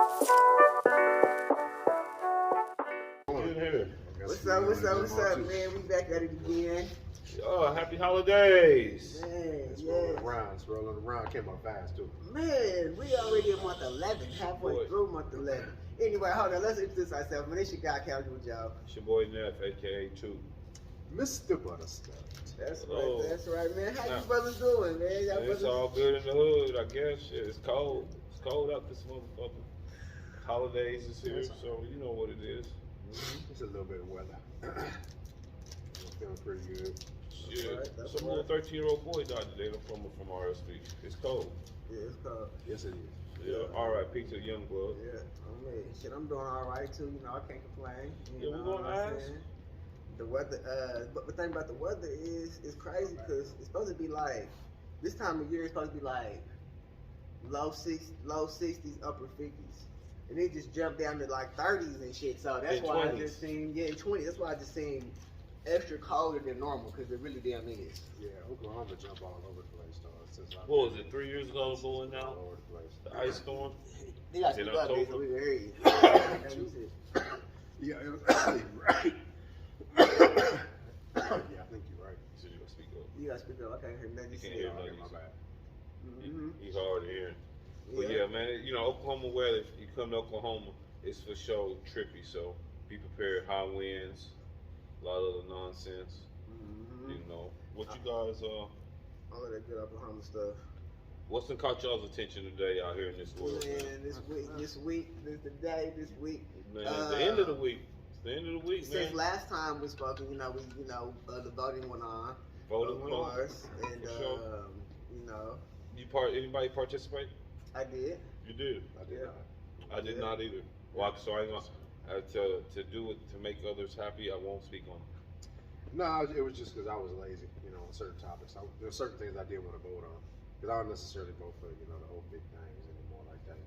In here. What's up, man? We back at it again. Oh, happy holidays. Man, It's rolling around. Came up fast too. Man, we already in month 11, halfway through month 11. Anyway, hold on, let's introduce ourselves. Man, this your guy, Casual Joe. It's your boy Neff, aka 2. Mr. Butterstuff. That's right, man. How you brothers doing, man? It's all good in the hood, I guess. Shit, it's cold. It's cold out this motherfucker. Holidays is here, so you know what it is. It's a little bit of weather. It's feeling pretty good. Shit, some little 13-year-old boy died today from RSV. It's cold. Yeah, it's cold. Yes, it is. Yeah, R.I.P. to young blood. Yeah, I mean, shit, I'm doing all right too. You know, I can't complain. You Yeah, we know gonna what I'm ask. saying? The weather, but the thing about the weather is crazy because it's supposed to be like this time of year. It's supposed to be like low 60s, upper 50s, and it just jumped down to like 30s and shit. So that's In why 20s. I just seen 20. That's why I just seen extra colder than normal because it really damn is. Yeah, Oklahoma jump all over the place though. What was it, 3 years ago going now? All over the place. The ice storm? You got In to up there so October? we can hear you. Yeah, it was right. Yeah, I think you're right. So you gotta speak up. You got to speak up. I can't hear nothing. You You can't say. hear Oh, nothing. my bad. He's hard of hearing. But yeah, man, you know, Oklahoma weather, if you come to Oklahoma, it's for sure trippy. So be prepared, high winds, a lot of the nonsense. You know, what you guys, all of that good Oklahoma stuff. what's been caught y'all's attention today out here in this world? Man, this week, this the day, this week. Man, it's the end of the week. It's the end of the week, Since man. last time we spoke, the voting went on, Voting of went on. course, and For sure. you know, Anybody participate? I did. You did. I did Yeah. not. I did not either. Well, so I ain't gonna, to do it, to make others happy, I won't speak on it. No, it was just because I was lazy, on certain topics. There were certain things I did want to vote on. Because I don't necessarily vote for, the whole big things anymore like that.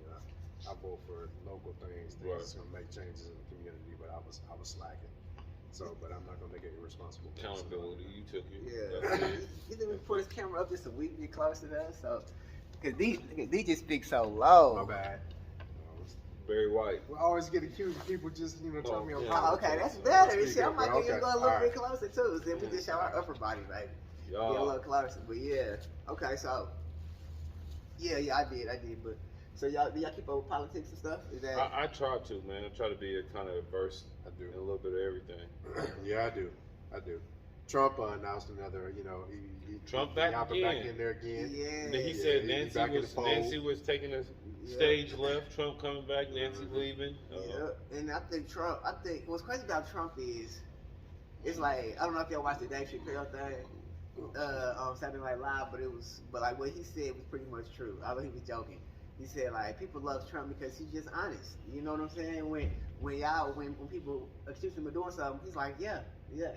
I vote for local things that's going to make changes in the community, but I was slacking. So, but I'm not going to make it irresponsible. Accountability, you took it. Yeah. That's it. You think we put his camera up just a week bit closer to us? So, because these just speak so low. My bad. Very white. We always get accused of people just, telling me I'm yeah. Oh, okay, that's better. Speak Shit, I up, might bro. get you Okay. go a little All bit right. closer too. Then we just show our upper body, baby. Get a little closer, but yeah. Okay, so yeah, I did. But so do y'all keep up with politics and stuff? Is that I try to, man. I try to be a kind of verse I do. in a little bit of everything. Yeah, I do. Trump announced another, Trump he back hopping again. back in there again. yeah? And then he Yeah, said he back in the fold. Nancy was taking a stage left. Trump coming back. Nancy leaving. Yeah, and I think what's crazy about Trump is, it's like I don't know if y'all watched the Dave Chappelle thing on Saturday Night Live, but like what he said was pretty much true. Although he was joking, he said like people love Trump because he's just honest. You know what I'm saying? When people accuse him of doing something, he's like, yeah,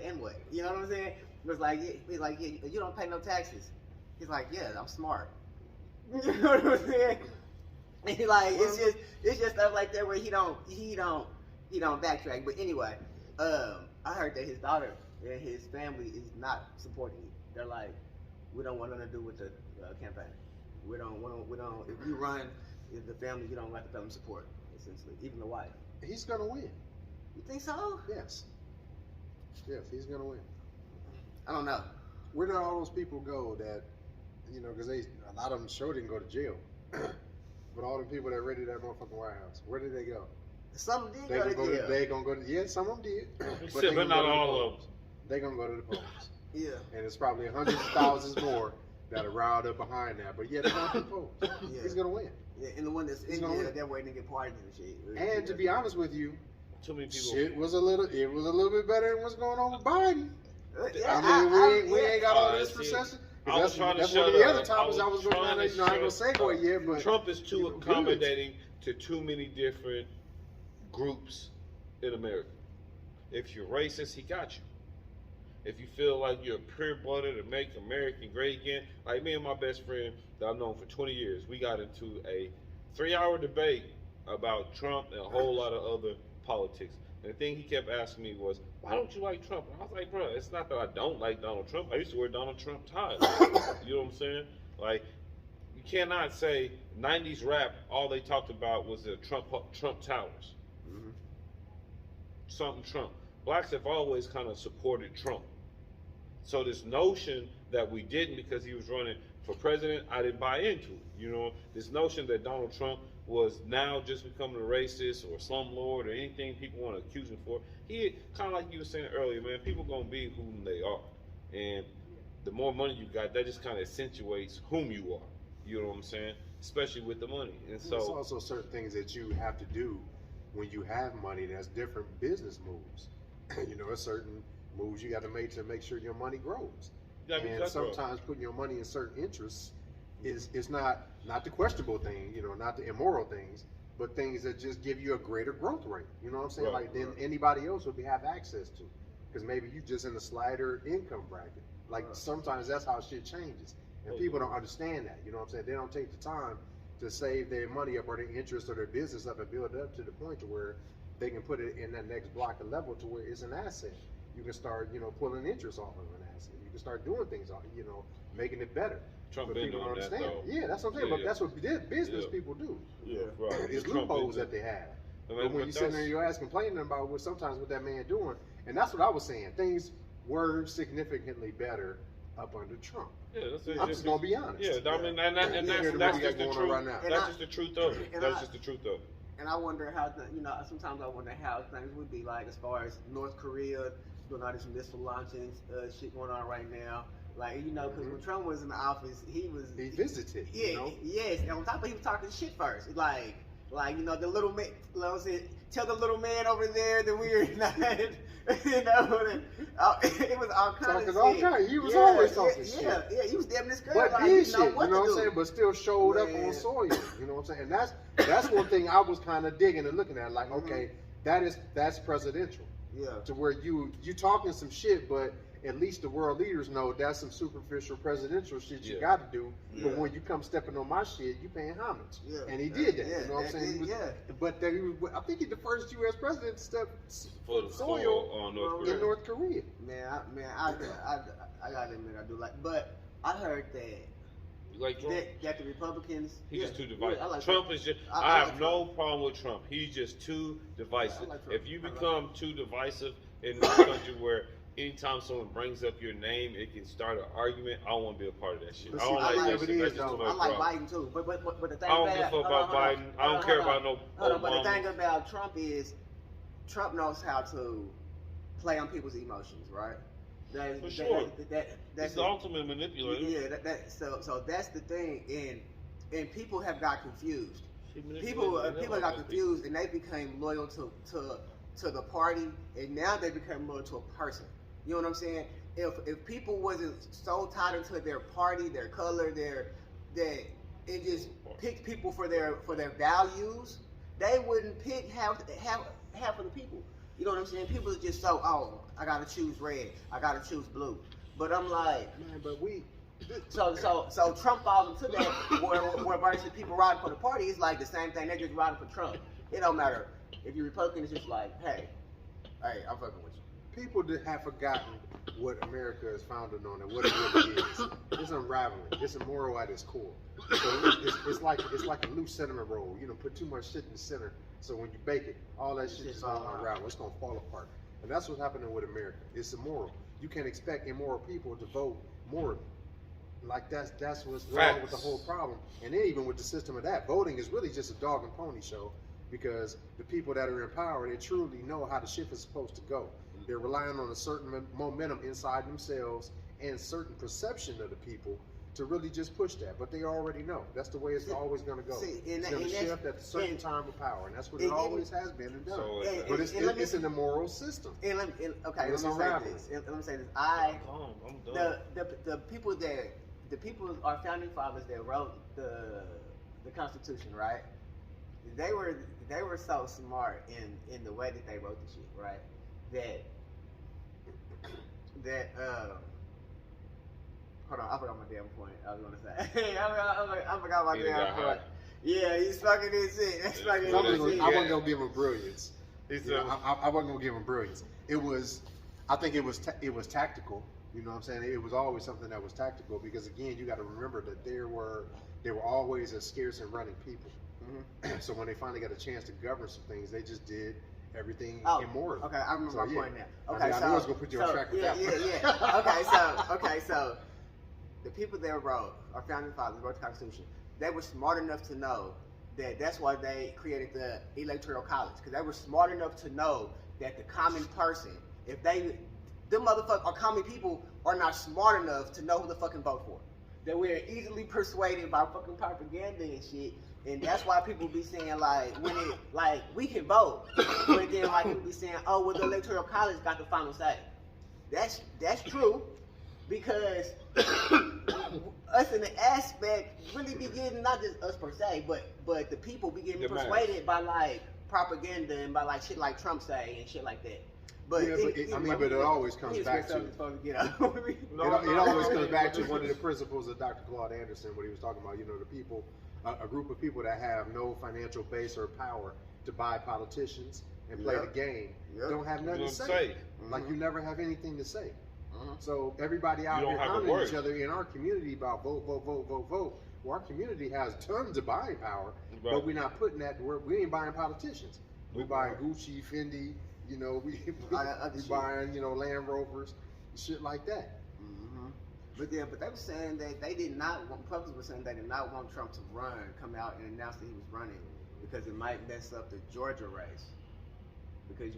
and what? You know what I'm saying? It was like yeah, you don't pay no taxes. He's like, yeah, I'm smart. You know what I'm saying? And he like it's just stuff like that where he don't backtrack. But anyway, I heard that his daughter and his family is not supporting you. They're like, we don't want nothing to do with the campaign. We don't. If you run, if the family, you don't let the family support. Essentially, even the wife. He's gonna win. You think so? Yes, he's gonna win. I don't know. Where did all those people go that, because a lot of them sure didn't go to jail, but all the people that raided that motherfucking White House, where did they go? Some did go to jail. They gonna go to, yeah, some of them did. But not all of them. They gonna go to the polls. Yeah. And it's probably hundreds of thousands more that are riled up behind that. But yeah, they're going to the polls. Yeah. He's gonna win. Yeah, and the one that's in gonna there, win. they're waiting to get pardoned and shit. And to be honest with you, Too many people. it was a little bit better than what's going on with Biden. Yeah, I mean, we ain't got all that's this it. recession. I was trying to That's shut one of the up. other topics I was going to, I ain't gonna segue yet, but Trump is too good. accommodating to too many different groups in America. If you're racist, he got you. If you feel like you're pure-blooded to make America great again, like me and my best friend that I've known for 20 years, we got into a 3-hour debate about Trump and a whole lot of other politics. And the thing he kept asking me was, why don't you like Trump? And I was like, bro, it's not that I don't like Donald Trump. I used to wear Donald Trump ties. You know what I'm saying? Like, you cannot say 90s rap, all they talked about was the Trump towers. Mhm. Something Trump. Blacks have always kind of supported Trump. So this notion that we didn't because he was running for president, I didn't buy into it. You know, this notion that Donald Trump was now just becoming a racist or a slumlord or anything people want to accuse him for. He kind of like you were saying earlier, man. People gonna be whom they are, and the more money you got, that just kind of accentuates whom you are. You know what I'm saying? Especially with the money. And so there's also certain things that you have to do when you have money that's different business moves. You know, there's certain moves you got to make sure your money grows. And sometimes putting your money in certain interests is not the questionable thing, you know, not the immoral things, but things that just give you a greater growth rate. You know what I'm saying? Right, like then anybody else would have access to, because maybe you just in a slighter income bracket. Like sometimes that's how shit changes, and people don't understand that. You know what I'm saying? They don't take the time to save their money up or their interest or their business up and build it up to the point to where they can put it in that next block of level to where it's an asset. You can start, you know, pulling interest off of an asset. You can start doing things, you know, making it better. Trump But been people doing don't that understand. though. Yeah, that's what I'm saying. Yeah, But that's what business people do. Yeah, right. It's Trump loopholes been that they have. I mean, But when you sit there, your ass complaining about what sometimes what that man doing, and that's what I was saying. Things were significantly better up under Trump. Yeah, I'm just gonna be honest. Yeah, I mean, and that's just the truth. Right now. That's just the truth of it. That's just the truth of it. And I wonder how, you know, sometimes I wonder how things would be like as far as North Korea doing all this missile launching shit going on right now. Like, you know, because when Trump was in the office, he visited. Yeah, you know? yes. And on top of it, he was talking shit first. Like you know, the little man, tell the little man over there that we're not, you know, it was all kind of shit. He was always talking shit. Yeah, he was damn this girl. But like, did you shit, know you know what I'm saying? But still showed up on soil. You know what I'm saying? And that's one thing I was kind of digging and looking at. Like, okay, that's presidential. Yeah. To where you talking some shit, but at least the world leaders know that's some superficial presidential shit you got to do. Yeah. But when you come stepping on my shit, you paying homage. Yeah. And he did that. Yeah, you know what I'm saying? But I think he's the first U.S. president to step For the soil on North Korea. in North Korea. I gotta admit I do like, but I heard that. Like Trump? That the Republicans. He's just too divisive. I like Trump Trump. is just. I I have like no problem with Trump. He's just too divisive. I like Trump. If you I like become too divisive in this country, where anytime someone brings up your name, it can start an argument. I don't want to be a part of that shit. But I don't see, like I that like shit. it That's is, just too though. much I like problem. Biden too, but the thing I don't about give a fuck about Biden. I don't care about no But the Obama. thing about Trump is, Trump knows how to play on people's emotions, right? For sure. That's He's the ultimate manipulator. Yeah, so that's the thing, and people have got confused. People got confused, and they became loyal to the party, and now they become loyal to a person. You know what I'm saying? If people wasn't so tied into their party, their color, that it just picked people for their values, they wouldn't pick half of the people. You know what I'm saying? People are just so, I gotta choose red, I gotta choose blue. But I'm like, Man, but we. so Trump falls into that where versus people riding for the party, it's like the same thing. They're just riding for Trump. It don't matter if you're Republican. It's just like, hey, I'm fucking with you. People that have forgotten what America is founded on and what it really is. It's unraveling. It's immoral at its core. So it's like a loose cinnamon roll. You know, put too much shit in the center, so when you bake it, all that shit is gonna unravel. It's gonna fall apart. And that's what's happening with America. It's immoral. You can't expect immoral people to vote morally. Like that's what's wrong with the whole problem. And then even with the system of that, voting is really just a dog and pony show, because the people that are in power, they truly know how the ship is supposed to go. They're relying on a certain momentum inside themselves and certain perception of the people to really just push that. But they already know that's the way it's always going to go. It's going to shift at a certain time of power, and that's what it always has been and done. So, but it's an immoral system. And let me say this. I'm done. The people, our founding fathers that wrote the Constitution, right? They were so smart in the way that they wrote the shit, right? That hold on, I forgot my damn point. I was gonna say. I forgot my damn point. Yeah, he's fucking this shit. That's fucking this shit. I wasn't gonna give him brilliance. I wasn't gonna give him brilliance. I think it was tactical. You know what I'm saying? It was always something that was tactical because again, you got to remember that there were always a scarce and running people. Mm-hmm. So when they finally got a chance to govern some things, they just did everything immortal. Okay, I remember my point now. Okay, I knew I was gonna put you on track with that. Yeah. Okay, so the people that wrote our founding fathers wrote the Constitution. They were smart enough to know that that's why they created the Electoral College, because they were smart enough to know that the common person, if them motherfuckers or common people are not smart enough to know who to fucking vote for. That we're easily persuaded by fucking propaganda and shit. And that's why people be saying we can vote, but then people be saying, oh, well, the Electoral College got the final say. That's true, because us in the aspect really be getting, not just us per se, but the people be getting persuaded by propaganda and by shit like Trump say and shit like that. But it always comes back to it always comes back to one of the principles of Dr. Claude Anderson, what he was talking about. The people, a group of people that have no financial base or power to buy politicians and play the game, don't have nothing to say. Like you never have anything to say. So everybody out here hounding each other in our community about vote. Well, our community has tons of buying power, but we're not putting that to work. We ain't buying politicians. We buying Gucci, Fendi. We buying Land Rovers, shit like that. But they were saying that they did not want, Republicans were saying they did not want Trump to come out and announce that he was running because it might mess up the Georgia race. Because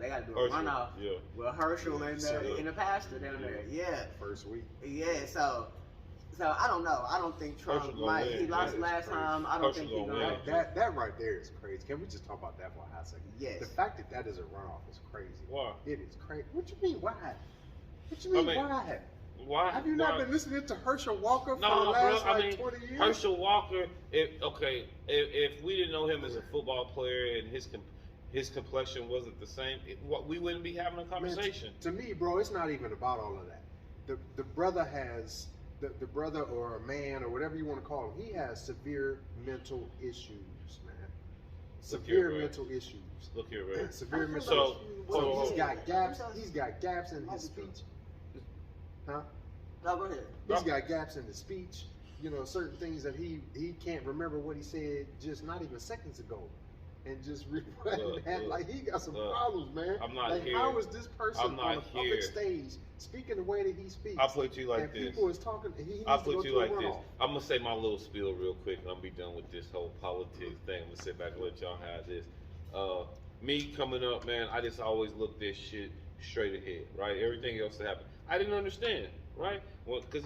they got to do a runoff with Herschel and the pastor down there. Yeah. First week. Yeah. So I don't know. I don't think Trump might. He lost last time. I don't think he's gonna. That right there is crazy. Can we just talk about that for a hot second? Yes. The fact that is a runoff is crazy. Why? It is crazy. What you mean? Why? What you mean? Why? Why? Have you not been listening to Herschel Walker for the last 20 years? Herschel Walker. If we didn't know him as a football player and his complexion wasn't the same, we wouldn't be having a conversation. Man, to me, bro, it's not even about all of that. The brother has the brother or a man or whatever you want to call him. He has severe mental issues, man. Severe mental issues. Look here, man. Severe mental issues. So he's got gaps. He's got gaps in his speech. Huh? No, go ahead. He's got gaps in his speech. Certain things that he can't remember what he said just not even seconds ago. And just repeating that, he got some problems, man. I'm not here. How is this person on a public stage speaking the way that he speaks? I'll put you like this. People is talking. I'll put you like this. I'm gonna say my little spiel real quick, and I'll be done with this whole politics thing. I'm gonna sit back and let y'all have this. Me coming up, man, I just always look this shit straight ahead, right? Everything else that happened, I didn't understand, right? Because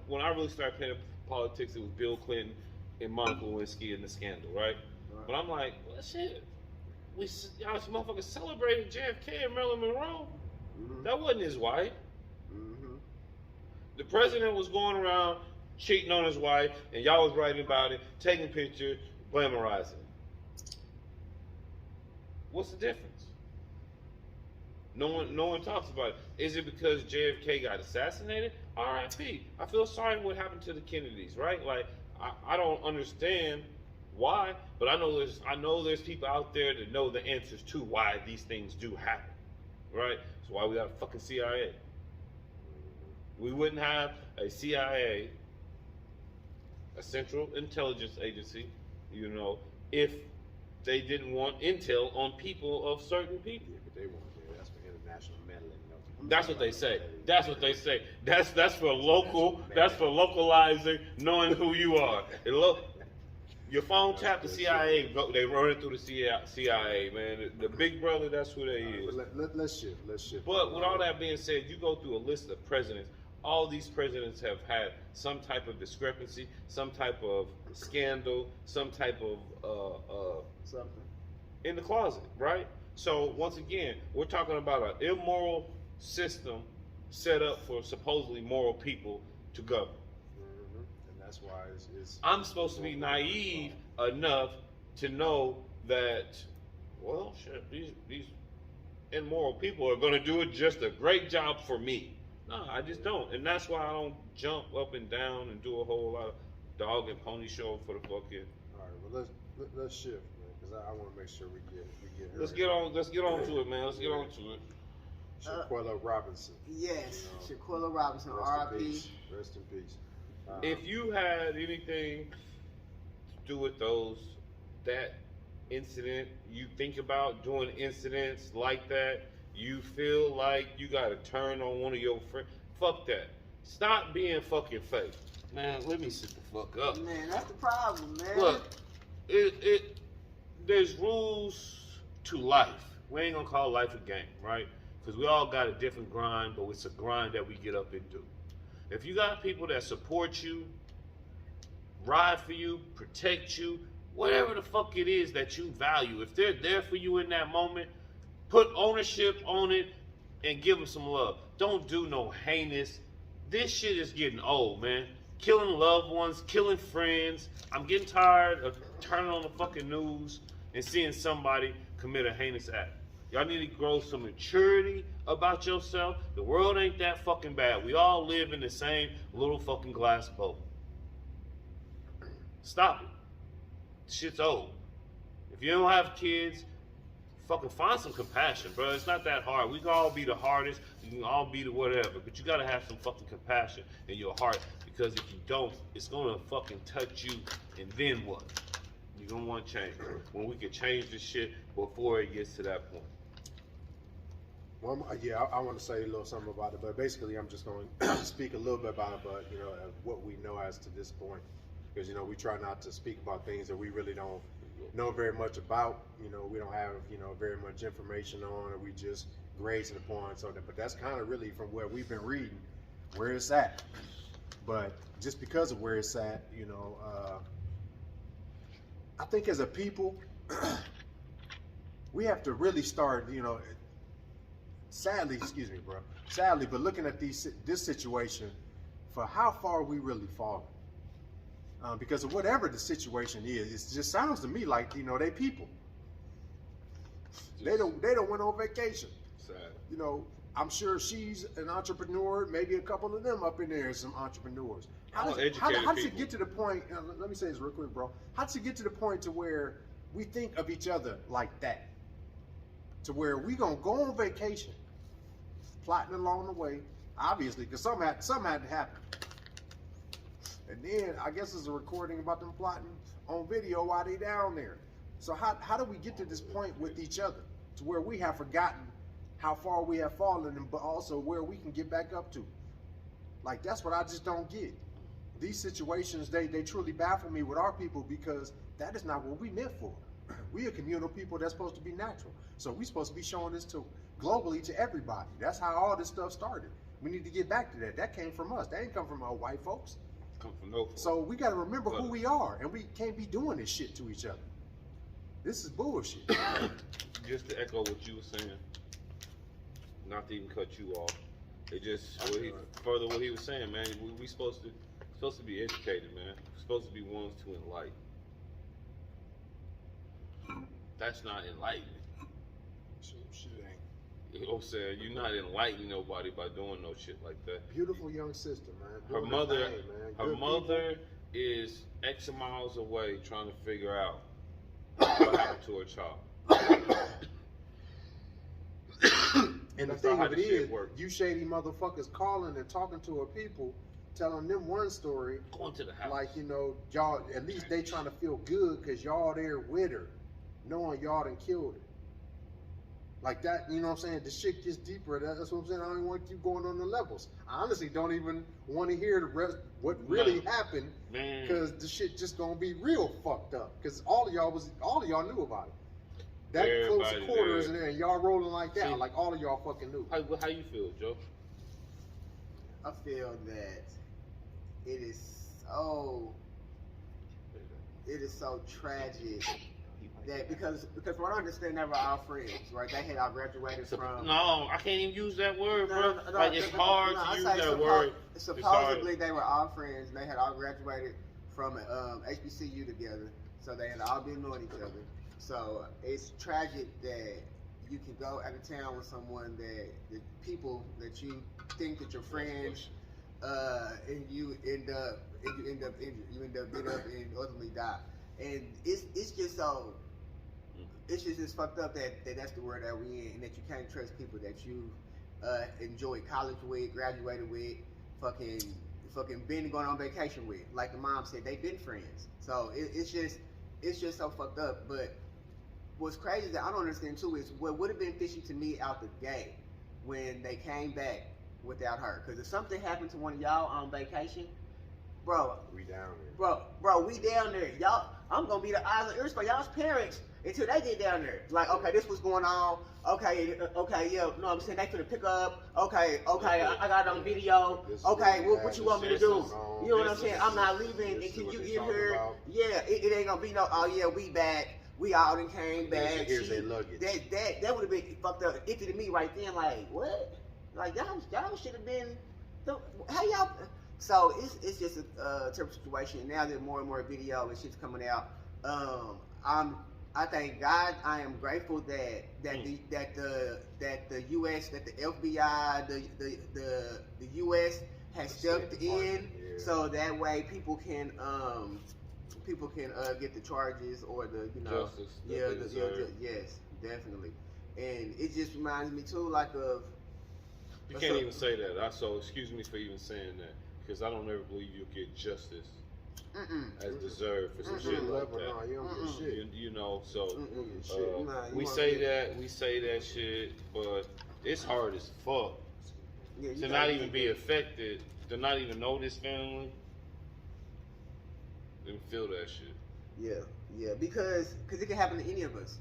when I really started playing politics, it was Bill Clinton and Monica Lewinsky and the scandal, right? But I'm like, well, shit. Y'all motherfuckers celebrated JFK and Marilyn Monroe. That wasn't his wife. The president was going around cheating on his wife, and y'all was writing about it, taking pictures, glamorizing it. What's the difference? No one talks about it. Is it because JFK got assassinated? R.I.P. I feel sorry what happened to the Kennedys, right? I don't understand why, but I know there's people out there that know the answers to why these things do happen, right? That's why we got a fucking CIA. We wouldn't have a CIA, a Central Intelligence Agency, if they didn't want intel on people of certain people. Yeah, but they want to. That's for international meddling. That's what they say. That's what they say. That's for local. That's for localizing, knowing who you are. Your phone tapped the CIA, they run it through the CIA, man. The big brother, that's who they is. Let's shift. But with all that being said, you go through a list of presidents. All these presidents have had some type of discrepancy, some type of scandal, some type of something in the closet, right? So once again, we're talking about an immoral system set up for supposedly moral people to govern. That's why I'm supposed to be naive enough to know that, well, shit, these immoral people are going to do just a great job for me. No, I just don't. And that's why I don't jump up and down and do a whole lot of dog and pony show for the fucking. All right, well, let's shift, man, because I want to make sure we get Let's get on to it, man. Let's get on to it. Shanquella Robinson. Yes, You know, Shanquella Robinson, Rest in R.I.P. peace. Rest in peace. If you had anything to do with that incident, you think about doing incidents like that, you feel like you got to turn on one of your friends, fuck that. Stop being fucking fake. Man, let me sit the fuck up. Man, that's the problem, man. Look, there's rules to life. We ain't gonna call life a game, right? Because we all got a different grind, but it's a grind that we get up and do. If you got people that support you, ride for you, protect you, whatever the fuck it is that you value, if they're there for you in that moment, put ownership on it and give them some love. Don't do no heinous. This shit is getting old, man. Killing loved ones, killing friends. I'm getting tired of turning on the fucking news and seeing somebody commit a heinous act. Y'all need to grow some maturity about yourself. The world ain't that fucking bad. We all live in the same little fucking glass boat. Stop it. Shit's old. If you don't have kids, fucking find some compassion, bro. It's not that hard. We can all be the hardest. We can all be the whatever. But you gotta have some fucking compassion in your heart, because if you don't, it's gonna fucking touch you. And then what? You're gonna want to change. When we can change this shit before it gets to that point. Well, yeah, I want to say a little something about it, but basically I'm just going to speak a little bit about it, but, you know, what we know as to this point. Because, you know, we try not to speak about things that we really don't know very much about. You know, we don't have, you know, very much information on, or we just grazing upon. So that, but that's kind of really from where we've been reading, where it's at. But just because of where it's at, you know, I think as a people, we have to really start, you know, sadly, excuse me, bro, sadly, but looking at this situation for how far we really fallen. Because of whatever the situation is, it just sounds to me like, you know, they people. They don't went on vacation. Sad. You know, I'm sure she's an entrepreneur. Maybe a couple of them up in there are some entrepreneurs. How does it get to the point? Let me say this real quick, bro. How does it get to the point to where we think of each other like that? To where we gonna go on vacation, plotting along the way, obviously, because something had to happen. And then I guess there's a recording about them plotting on video while they down there. So how do we get to this point with each other to where we have forgotten how far we have fallen, but also where we can get back up to? Like, that's what I just don't get. These situations, they truly baffle me with our people, because that is not what we meant for. We are communal people that's supposed to be natural. So we're supposed to be showing this to globally to everybody. That's how all this stuff started. We need to get back to that. That came from us. That ain't come from our white folks. Come from no folks. So we got to remember who we are, and we can't be doing this shit to each other. This is bullshit. Just to echo what you were saying, not to even cut you off. It just further what he was saying, man. We supposed to be educated, man. We're supposed to be ones to enlighten. That's not enlightening. Shit ain't. You know what I'm saying? You're not enlightening nobody by doing no shit like that. Beautiful young sister, man. Her mother is X miles away trying to figure out what happened to her child. And the thing of it is, you shady motherfuckers calling and talking to her people, telling them one story. Going to the house. Like, you know, y'all, at least they trying to feel good because y'all there with her, knowing y'all done killed her. Like that, you know what I'm saying? The shit gets deeper. That's what I'm saying. I don't even want to keep going on the levels. I honestly don't even want to hear the rest, what really happened, because the shit just gonna be real fucked up. Because all of y'all knew about it. That close quarters in there, and y'all rolling like that, like all of y'all fucking knew. How you feel, Joe? I feel that it is so tragic that because from what I understand, they were all friends, right? They had all graduated from. No, I can't even use that word, bro. Like, it's hard to use that word. Supposedly, they were all friends, and they had all graduated from HBCU together, so they had all been knowing each other. So it's tragic that you can go out of town with someone that the people that you think that you're friends, and you end up injured. You end up beat up and ultimately die. And it's just so. It's just fucked up that that's the world that we in, and that you can't trust people that you enjoyed college with, graduated with, fucking been going on vacation with. Like the mom said, they've been friends. So it's just so fucked up. But what's crazy that I don't understand too is what would have been fishy to me out the gate when they came back without her. Because if something happened to one of y'all on vacation, bro, We down here. bro, we down there. Y'all, I'm gonna be the eyes and ears for y'all's parents until they get down there. Like, okay, this was going on. Okay, yeah, no, I'm saying they finna pick up. Okay, I got it on video. Okay, what you want me to do? You know what I'm saying? I'm not leaving until you get here. Yeah, it ain't gonna be no, oh yeah, we back. We all done came back. Here's their luggage. That would have been fucked up iffy to me right then. Like, what? Like, y'all should have been, how y'all, so it's just a terrible situation. Now there's more and more video and shit's coming out. I thank God. I am grateful that the U.S., that the FBI, the U.S. has stepped in, so that way people can get the charges or the justice. Yes, definitely. And it just reminds me too, like of. You can't even say that. So excuse me for even saying that, because I don't ever believe you'll get justice as deserved for some shit like that. No, you don't get shit. You know, so We say that shit, but it's hard as fuck to not even be affected, to not even know this family, and feel that shit. Yeah, because it can happen to any of us.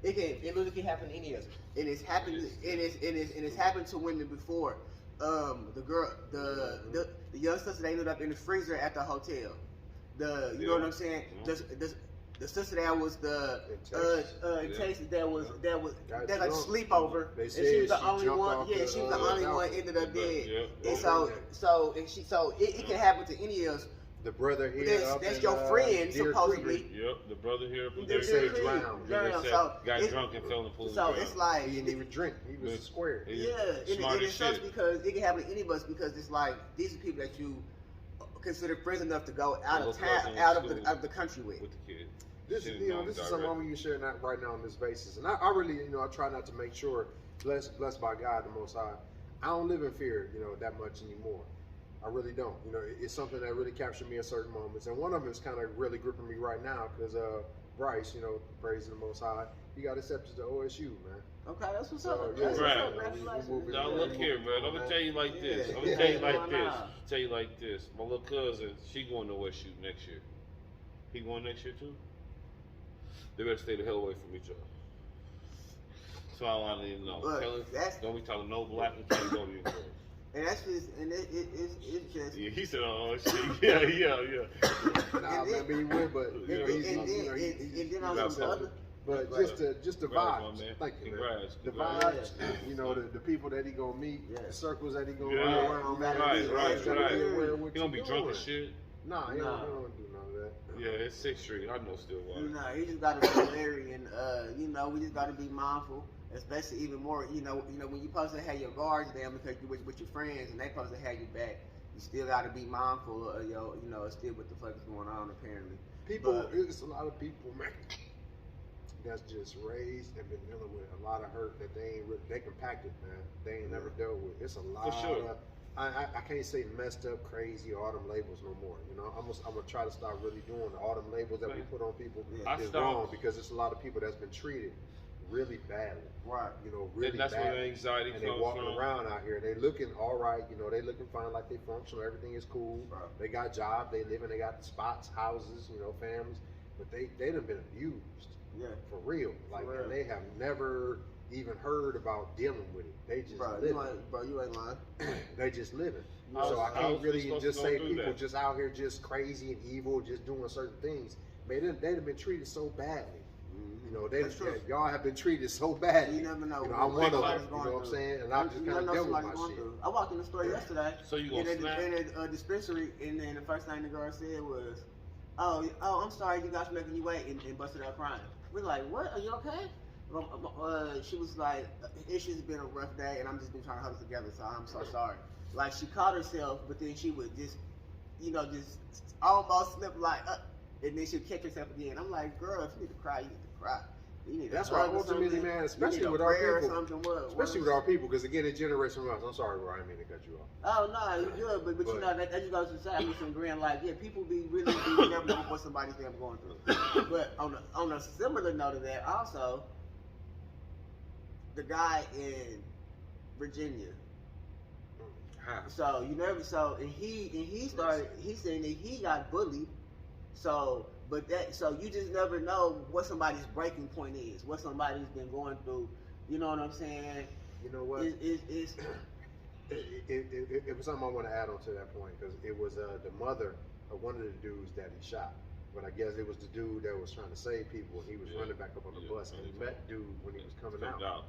It literally can happen to any of us. And it's happened. And it's happened to women before. The young sister, they ended up in the freezer at the hotel. You know what I'm saying? The sister that was in Texas that was like a sleepover, and she was the only one. Yeah, she was the only one ended up dead. And so it can happen to any of us. The brother here, that's your friend, supposedly. Yep, the brother here up in They say drowned. Got drunk and fell in the pool. So it's like he didn't even drink. He was square. Yeah, and it sucks because it can happen to any of us, because it's like these are people that you consider friends enough to go out of town, out of the country with. The kid. This is something I'm going to share right now on this basis, and I really, I try not to make sure, blessed by God the Most High, I don't live in fear, that much anymore. I really don't. It's something that really captured me at certain moments, and one of them is kind of really gripping me right now because Bryce, praising the Most High, he got accepted to OSU, man. Okay, that's what's up. That's what's up. Now look here, man. I'm gonna tell you like this. Tell you like this. My little cousin, she going to OSU next year. He going next year too. They better stay the hell away from each other. That's all I need to know. Don't be talking no black and can't go to your place. And that's just, and it's just. Yeah, he said, "Oh shit, yeah." Nah, man, he would, but and then on the other. But just the vibes. Thank you. Congrats. The vibes, the people that he gonna meet, the circles that he gonna run around. Right. He gonna be drunk as shit. Nah, he don't do none of that. Yeah, it's 6th Street. I know Stillwater. Nah, he just gotta be wary, and we just gotta be mindful. Especially even more, when you're supposed to have your guards down because you're with your friends and they supposed to have you back, you still got to be mindful of still what the fuck is going on apparently. It's a lot of people, man, that's just raised and been dealing with a lot of hurt that they compacted, man. They ain't never dealt with. It's a lot of, I can't say messed up, crazy, all them labels no more. I'm gonna try to start really doing all them labels that we put on people is wrong, because it's a lot of people that's been treated really badly, right? Really and that's badly. where the anxiety and comes they walking from. around out here. They looking all right, they looking fine, like they functional. Everything is cool. Right. They got jobs. They living. They got spots, houses, families. But they done been abused. Yeah, for real. And they have never even heard about dealing with it. They just living. You ain't lying. They just living. So I can't really just say people just out here just crazy and evil, just doing certain things. Man, they have been treated so badly. Y'all have been treated so badly. You never know. I'm one of them. You know what I'm saying? And I just kind of dealt with my shit. I walked in the store yesterday. So you gonna snap? In a dispensary, and then the first thing the girl said was, "Oh, I'm sorry, you guys making you wait," and busted out crying. We're like, "What? Are you okay?" She was like, "It's just been a rough day, and I'm just been trying to hold it together, so I'm so sorry." Like she caught herself, but then she would just almost slip and then she'd catch herself again. I'm like, "Girl, if you need to cry, you need to cry." You need That's a why hug or ultimately, something. man, You especially need a with our prayer or people, something, especially with our people, because again, it generates from us. I'm sorry, bro, I didn't mean to cut you off. Oh no, you good, but you know that just goes to say I'm just agreeing. Like, yeah, people be really you never know what somebody's damn going through. But on a similar note of that, also, the guy in Virginia. So you never and he started. He said that he got bullied. So you just never know what somebody's breaking point is, what somebody's been going through. You know what I'm saying? You know what? It's It was something I want to add on to that point because it was the mother of one of the dudes that he shot. But I guess it was the dude that was trying to save people, and he was running back up on the bus, and he met dude when he was coming out.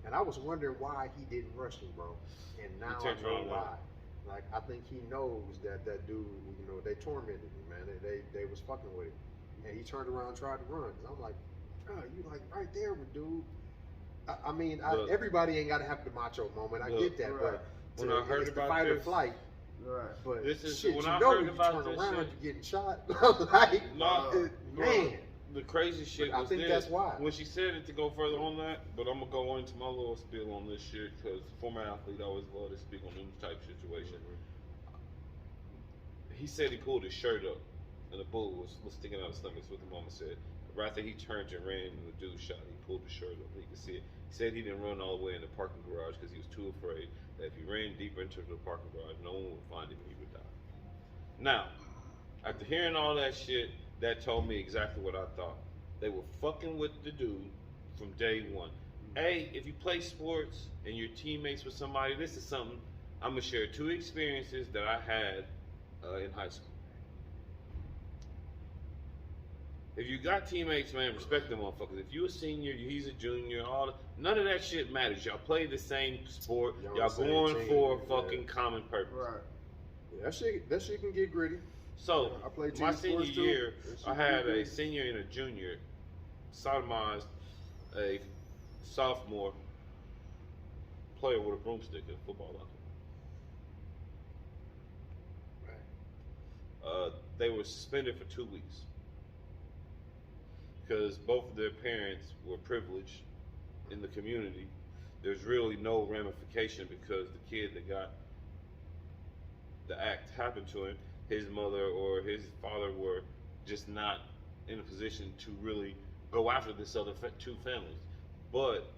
And I was wondering why he didn't rush him, bro. And now I know why. Like, I think he knows that dude, you know, they tormented him, man. They was fucking with him. And he turned around and tried to run. Cause I'm like, oh, you like right there with dude. I mean, everybody ain't got to have the macho moment. I get that, but when I heard about fight this, or flight. Right. But this is shit, when you I know heard about you turn this around, shit, you're getting shot. Like, man. The crazy shit I was think this. that's why. When she said it to go further on that, but I'm gonna go into my little spiel on this shit because former athlete I always love to speak on this type of situation. He said he pulled his shirt up and the bullet was sticking out of his stomach. That's what the mama said. Right after he turned and ran and the dude shot, he pulled his shirt up. He could see it. He said he didn't run all the way in the parking garage because he was too afraid that if he ran deeper into the parking garage, no one would find him and he would die. Now, after hearing all that shit, that told me exactly what I thought. They were fucking with the dude from day one. Hey, if you play sports and you're teammates with somebody, this is something I'm gonna share 2 experiences that I had in high school. If you got teammates, man, respect them motherfuckers. If you a senior, he's a junior, none of that shit matters. Y'all play the same sport. Y'all going for a fucking common purpose. Right. Yeah, that shit can get gritty. So, I played my senior sports too. year, I had a senior and a junior sodomized a sophomore player with a broomstick in a football locker. They were suspended for 2 weeks because both of their parents were privileged in the community. There's really no ramification because the kid that got the act happened to him, his mother or his father were just not in a position to really go after this other 2 families. But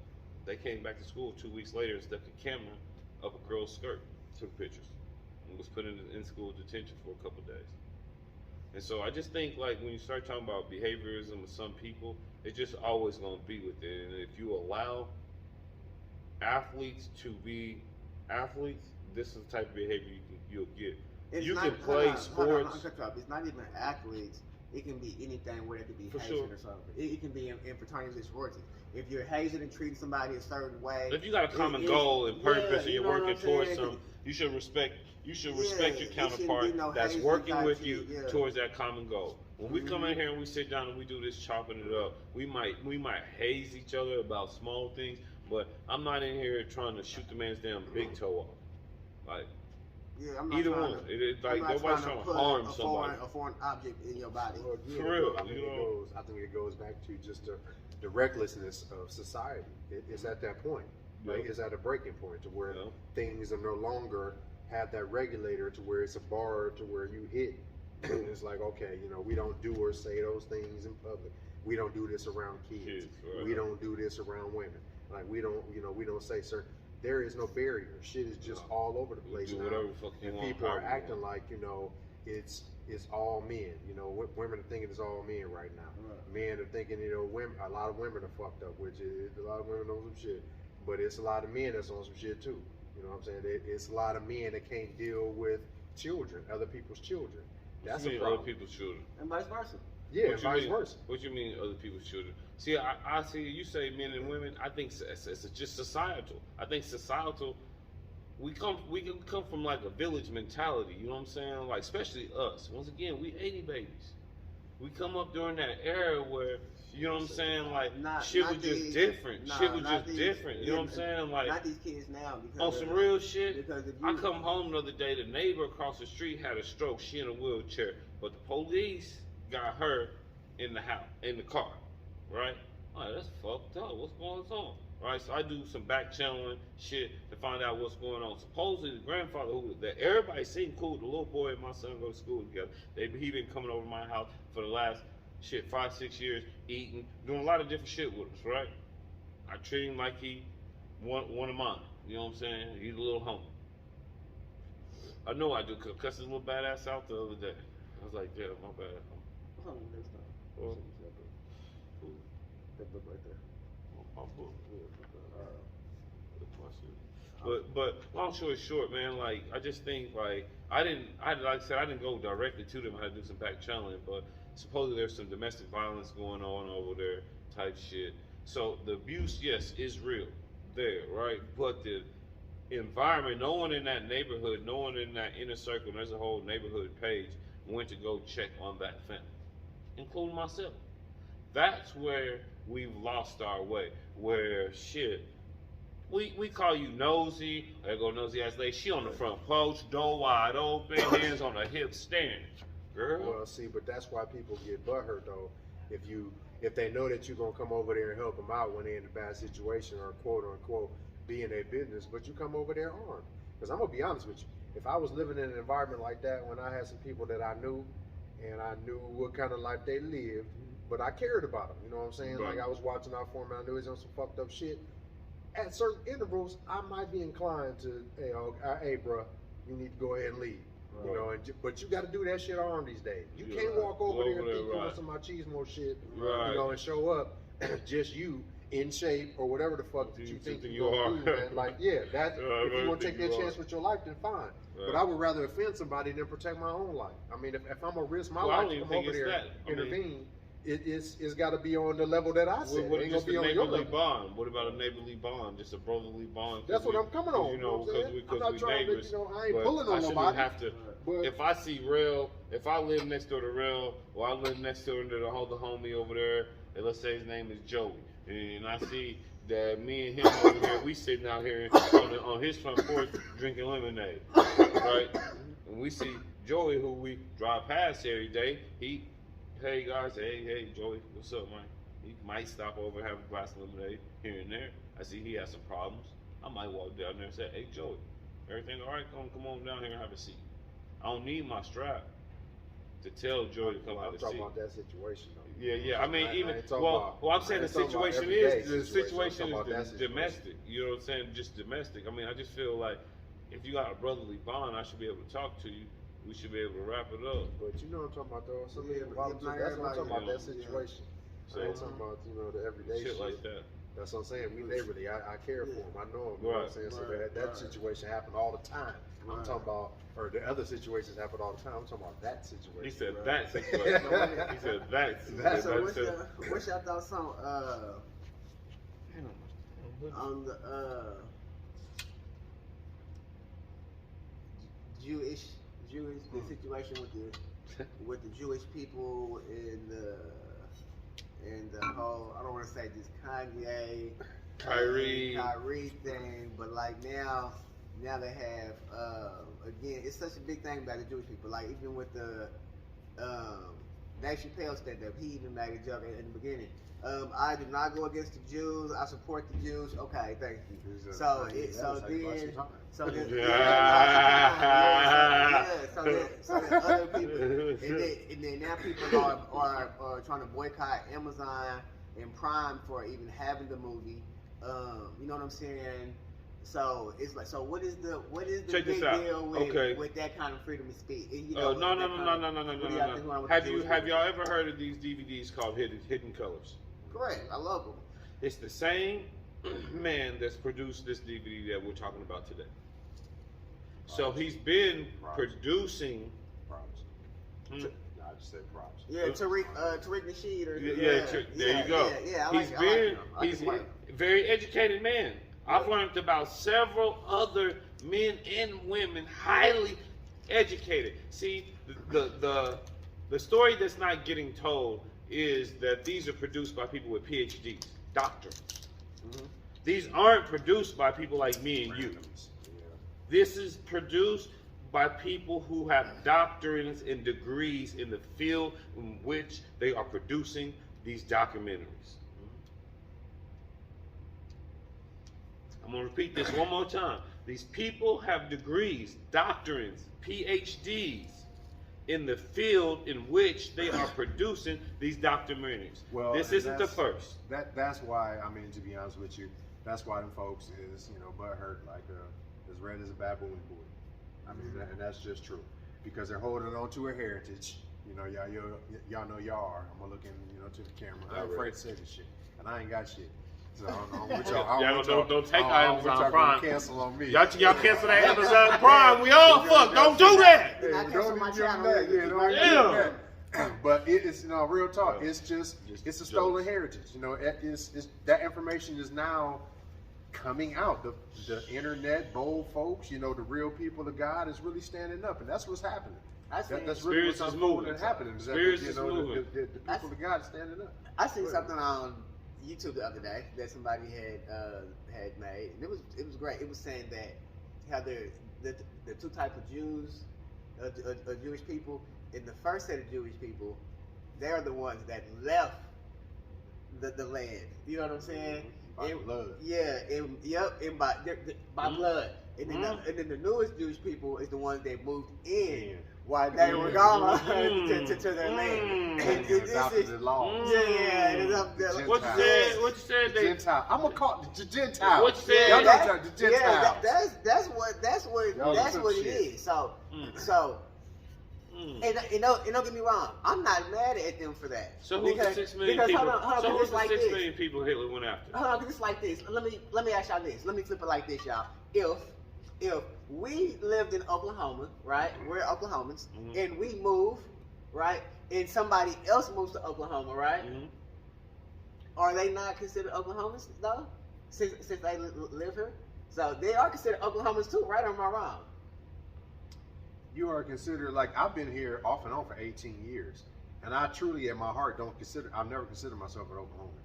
they came back to school 2 weeks later and stuck a camera up a girl's skirt, took pictures, and was put in school detention for a couple of days. And so I just think, like, when you start talking about behaviorism with some people, it's just always going to be with it. And if you allow athletes to be athletes, this is the type of behavior you'll get. You can play sports. It's not even athletes. It can be anything where it could be hazing or something. It can be in fraternities and sororities. If you're hazing and treating somebody a certain way, if you got a common goal and purpose and you're working towards something, you should respect. You should respect your counterpart that's working with you towards that common goal. When we come in here and we sit down and we do this chopping it up, we might haze each other about small things, but I'm not in here trying to shoot the man's damn big toe off. Like, I'm not either one. It's like nobody's trying to harm somebody. A foreign object in your body. Well, again, for real, I think it goes back to just the recklessness of society. It's at that point. Like, it's at a breaking point to where things are no longer have that regulator to where it's a bar to where you hit. It's like, okay, we don't do or say those things in public. We don't do this around kids. Right. We don't do this around women. Like, we don't say certain. There is no barrier. Shit is just all over the place now. And people are acting like, it's all men. Women are thinking it's all men right now. Right. Men are thinking, women. A lot of women are fucked up, which is a lot of women know some shit. But it's a lot of men that's on some shit too. You know what I'm saying? It's a lot of men that can't deal with children, other people's children. That's a problem. Other people's children. And vice versa. Yeah, vice versa. What you mean other people's children? See, I see you say men and women. I think it's just societal. I think societal. We can come from like a village mentality. You know what I'm saying? Like, especially us. Once again, we 80 babies. We come up during that era where, you know what I'm saying? Like, shit was just different. Shit was just different. You know what I'm saying? Like, not these kids now. On some real shit. I come home the other day. The neighbor across the street had a stroke. She in a wheelchair, but the police got her in the house, in the car, right? Oh, that's fucked up. What's going on? Right, so I do some back channeling shit to find out what's going on. Supposedly the grandfather, who that everybody seemed cool, the little boy and my son go to school together. He been coming over to my house for the last 5-6 years, eating, doing a lot of different shit with us. Right, I treat him like he one of mine. You know what I'm saying? He's a little homie. I know I do, cause cussed his little badass out the other day. I was like, yeah, my bad. What's on the next time? Well, That book right there. my book. But long story short, man, like I just think like like I said, I didn't go directly to them. I had to do some back channeling, but supposedly there's some domestic violence going on over there type shit. So the abuse, yes, is real there, right? But the environment, no one in that neighborhood, no one in that inner circle, and there's a whole neighborhood page, went to go check on that family, including myself. That's where we've lost our way. Where shit, we call you nosy. There go nosy ass lady. She on the front porch, door wide open, hands on her hips, staring. Girl. Well, see, but that's why people get butthurt though. If they know that you're gonna come over there and help them out when they're in a bad situation or quote unquote be in their business, but you come over there armed. Because I'm gonna be honest with you, if I was living in an environment like that when I had some people that I knew and I knew what kind of life they lived, but I cared about them, you know what I'm saying? Right. Like I was watching out for him and I knew he was on some fucked up shit. At certain intervals, I might be inclined to, hey, bro, you need to go ahead and leave. Right. You know, but you got to do that shit armed these days. You Yeah, can't walk over there and think you right. want some machismo shit, Right. you know, and show up just you in shape or whatever the fuck that you think you you're gonna are. do, man. Like, yeah, that if you want to take that chance are. with your life, then fine. Right. But I would rather offend somebody than protect my own life. I mean, if I'm gonna risk my Well, I life don't to even come think over it's there that. I mean, intervene, it's got to be on the level that I said. What It ain't just gonna a be on your neighborly level. bond? What about a neighborly bond? Just a brotherly bond? That's what I'm coming on. You know, what I'm saying? I'm because not we trying neighbors. to, I ain't but pulling on I shouldn't nobody. have to. But If I see Real, if I live next door to Real, or I live next door to the homie over there, and let's say his name is Joey, and I see that me and him over here, we sitting out here on his front porch drinking lemonade, right? And we see Joey, who we drive past every day. Hey guys, hey Joey, what's up, man? He might stop over and have a glass of lemonade here and there. I see he has some problems. I might walk down there and say, hey Joey, everything all right? Come on down here and have a seat. I don't need my strap to tell Joey to come have I'm a talking seat. about that situation though. Yeah. I mean, I ain't talking about- I'm saying I the ain't talking about situation everyday is the situation. situation I'm talking about is that situation. domestic. You know what I'm saying? Just domestic. I mean, I just feel like if you got a brotherly bond, I should be able to talk to you. We should be able to wrap it up. But you know what I'm talking about though. Some Yeah, people but volunteer. That's what I'm talking about. That everybody, situation. So, I ain't talking about the everyday shit like that. That's what I'm saying. We neighborly. I care for them. I know them. You know what I'm saying? So that situation happened all the time. I'm talking about, or the other situations happen all the time. I'm talking about that situation. He said that situation. He said that. So what's your thoughts on the Jewish the situation with the Jewish people and the whole, I don't want to say just Kanye, Kyrie thing, but like now they have again, it's such a big thing about the Jewish people. Like even with the Dave Chappelle stand up, he even made a joke in the beginning. I do not go against the Jews. I support the Jews. Okay, thank you. So other people, and then now people are trying to boycott Amazon and Prime for even having the movie. You know what I'm saying? So it's like, so what is the Check big this out. deal with that kind of freedom of speech? You know, No. Have y'all ever heard of these DVDs called Hidden Colors? Correct. I love them. It's the same man that's produced this DVD that we're talking about today. So he's been producing. Props. Hmm? No, I just said props. Yeah, Tariq Nasheed. There you go. He's a very educated man. I've learned about several other men and women highly educated. See, the story that's not getting told is that these are produced by people with PhDs, doctors. Mm-hmm. These aren't produced by people like me and you. Yeah. This is produced by people who have doctorates and degrees in the field in which they are producing these documentaries. I'm going to repeat this one more time. These people have degrees, doctorates, PhDs in the field in which they are producing these documentaries. Well, this isn't the first. That's why, I mean, to be honest with you, that's why them folks is, butthurt like as red as a baboon boy. I mean, and that's just true. Because they're holding on to a heritage. Y'all know y'all are. I'm gonna look to the camera. I'm afraid to say this shit. And I ain't got shit. So I don't know what y'all. Don't take Amazon Prime. Cancel on me. Y'all cancel that Amazon Prime. We all fuck. Don't do that. Hey, Don't don't my even give them channel. that. Yeah, don't Yeah. give them that. But it's real talk. It's just it's a stolen heritage. It's that information is now coming out. The internet, bold folks, the real people of God is really standing up, and that's what's happening. That's really what's unfolding and happening. Is that, the people of God is standing up. I seen something on YouTube the other day that somebody had made, and it was great. It was saying that how the two types of Jews, Jewish people, in the first set of Jewish people, they're the ones that left the land. You know what I'm saying? By blood. Yeah, by blood. And then the newest Jewish people is the ones that moved in while they were gone to their land. And Adopted the law. What you said? Gentile. I'm gonna call it the Gentile. What you said? Y'all know the Gentiles. Yeah, that's what it is. So. And don't get me wrong, I'm not mad at them for that. So who's the 6 million people? Hold on, So who's the like 6 this. million people Hitler went after? Hold on, cause it's like this. Let me ask y'all this. Let me flip it like this, y'all. If we lived in Oklahoma, right? We're Oklahomans, and we move, right? And somebody else moves to Oklahoma, right? Are they not considered Oklahomans though? Since they live here, so they are considered Oklahomans too, right? Or am I wrong? You are considered, like, I've been here off and on for 18 years, and I truly, in my heart, I've never considered myself an Oklahoman.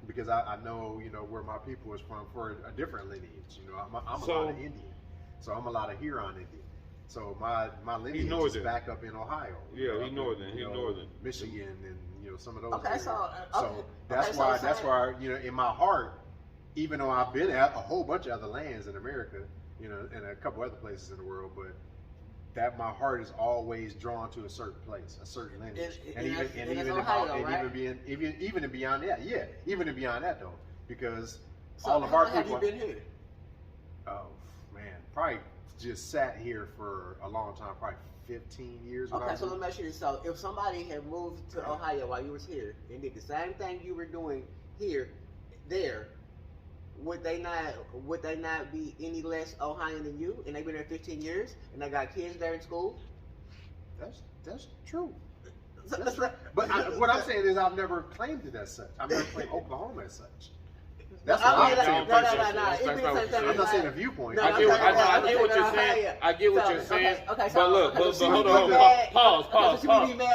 Because I know, where my people is from for a different lineage. I'm a lot of Indian, so I'm a lot of Huron Indian. So my lineage is back up in Ohio. Yeah, he's northern. He's northern. Michigan and some of those. Okay, areas. so that's why in my heart, even though I've been at a whole bunch of other lands in America, and a couple other places in the world, but that my heart is always drawn to a certain place, a certain lineage, even beyond that, even beyond that though, because all of our people. Have you been here? Oh man, probably just sat here for a long time, probably 15 years. Okay, so let me ask you this: so if somebody had moved to Ohio while you was here and did the same thing you were doing there. Would they not be any less Ohioan than you? And they've been there 15 years, and they got kids there in school. That's true. But what I'm saying is, I've never claimed it as such. I've never claimed Oklahoma as such. That's what I'm saying. I'm not saying a viewpoint. I get what you're saying. I get what you're saying. Okay, but look, hold on. Pause.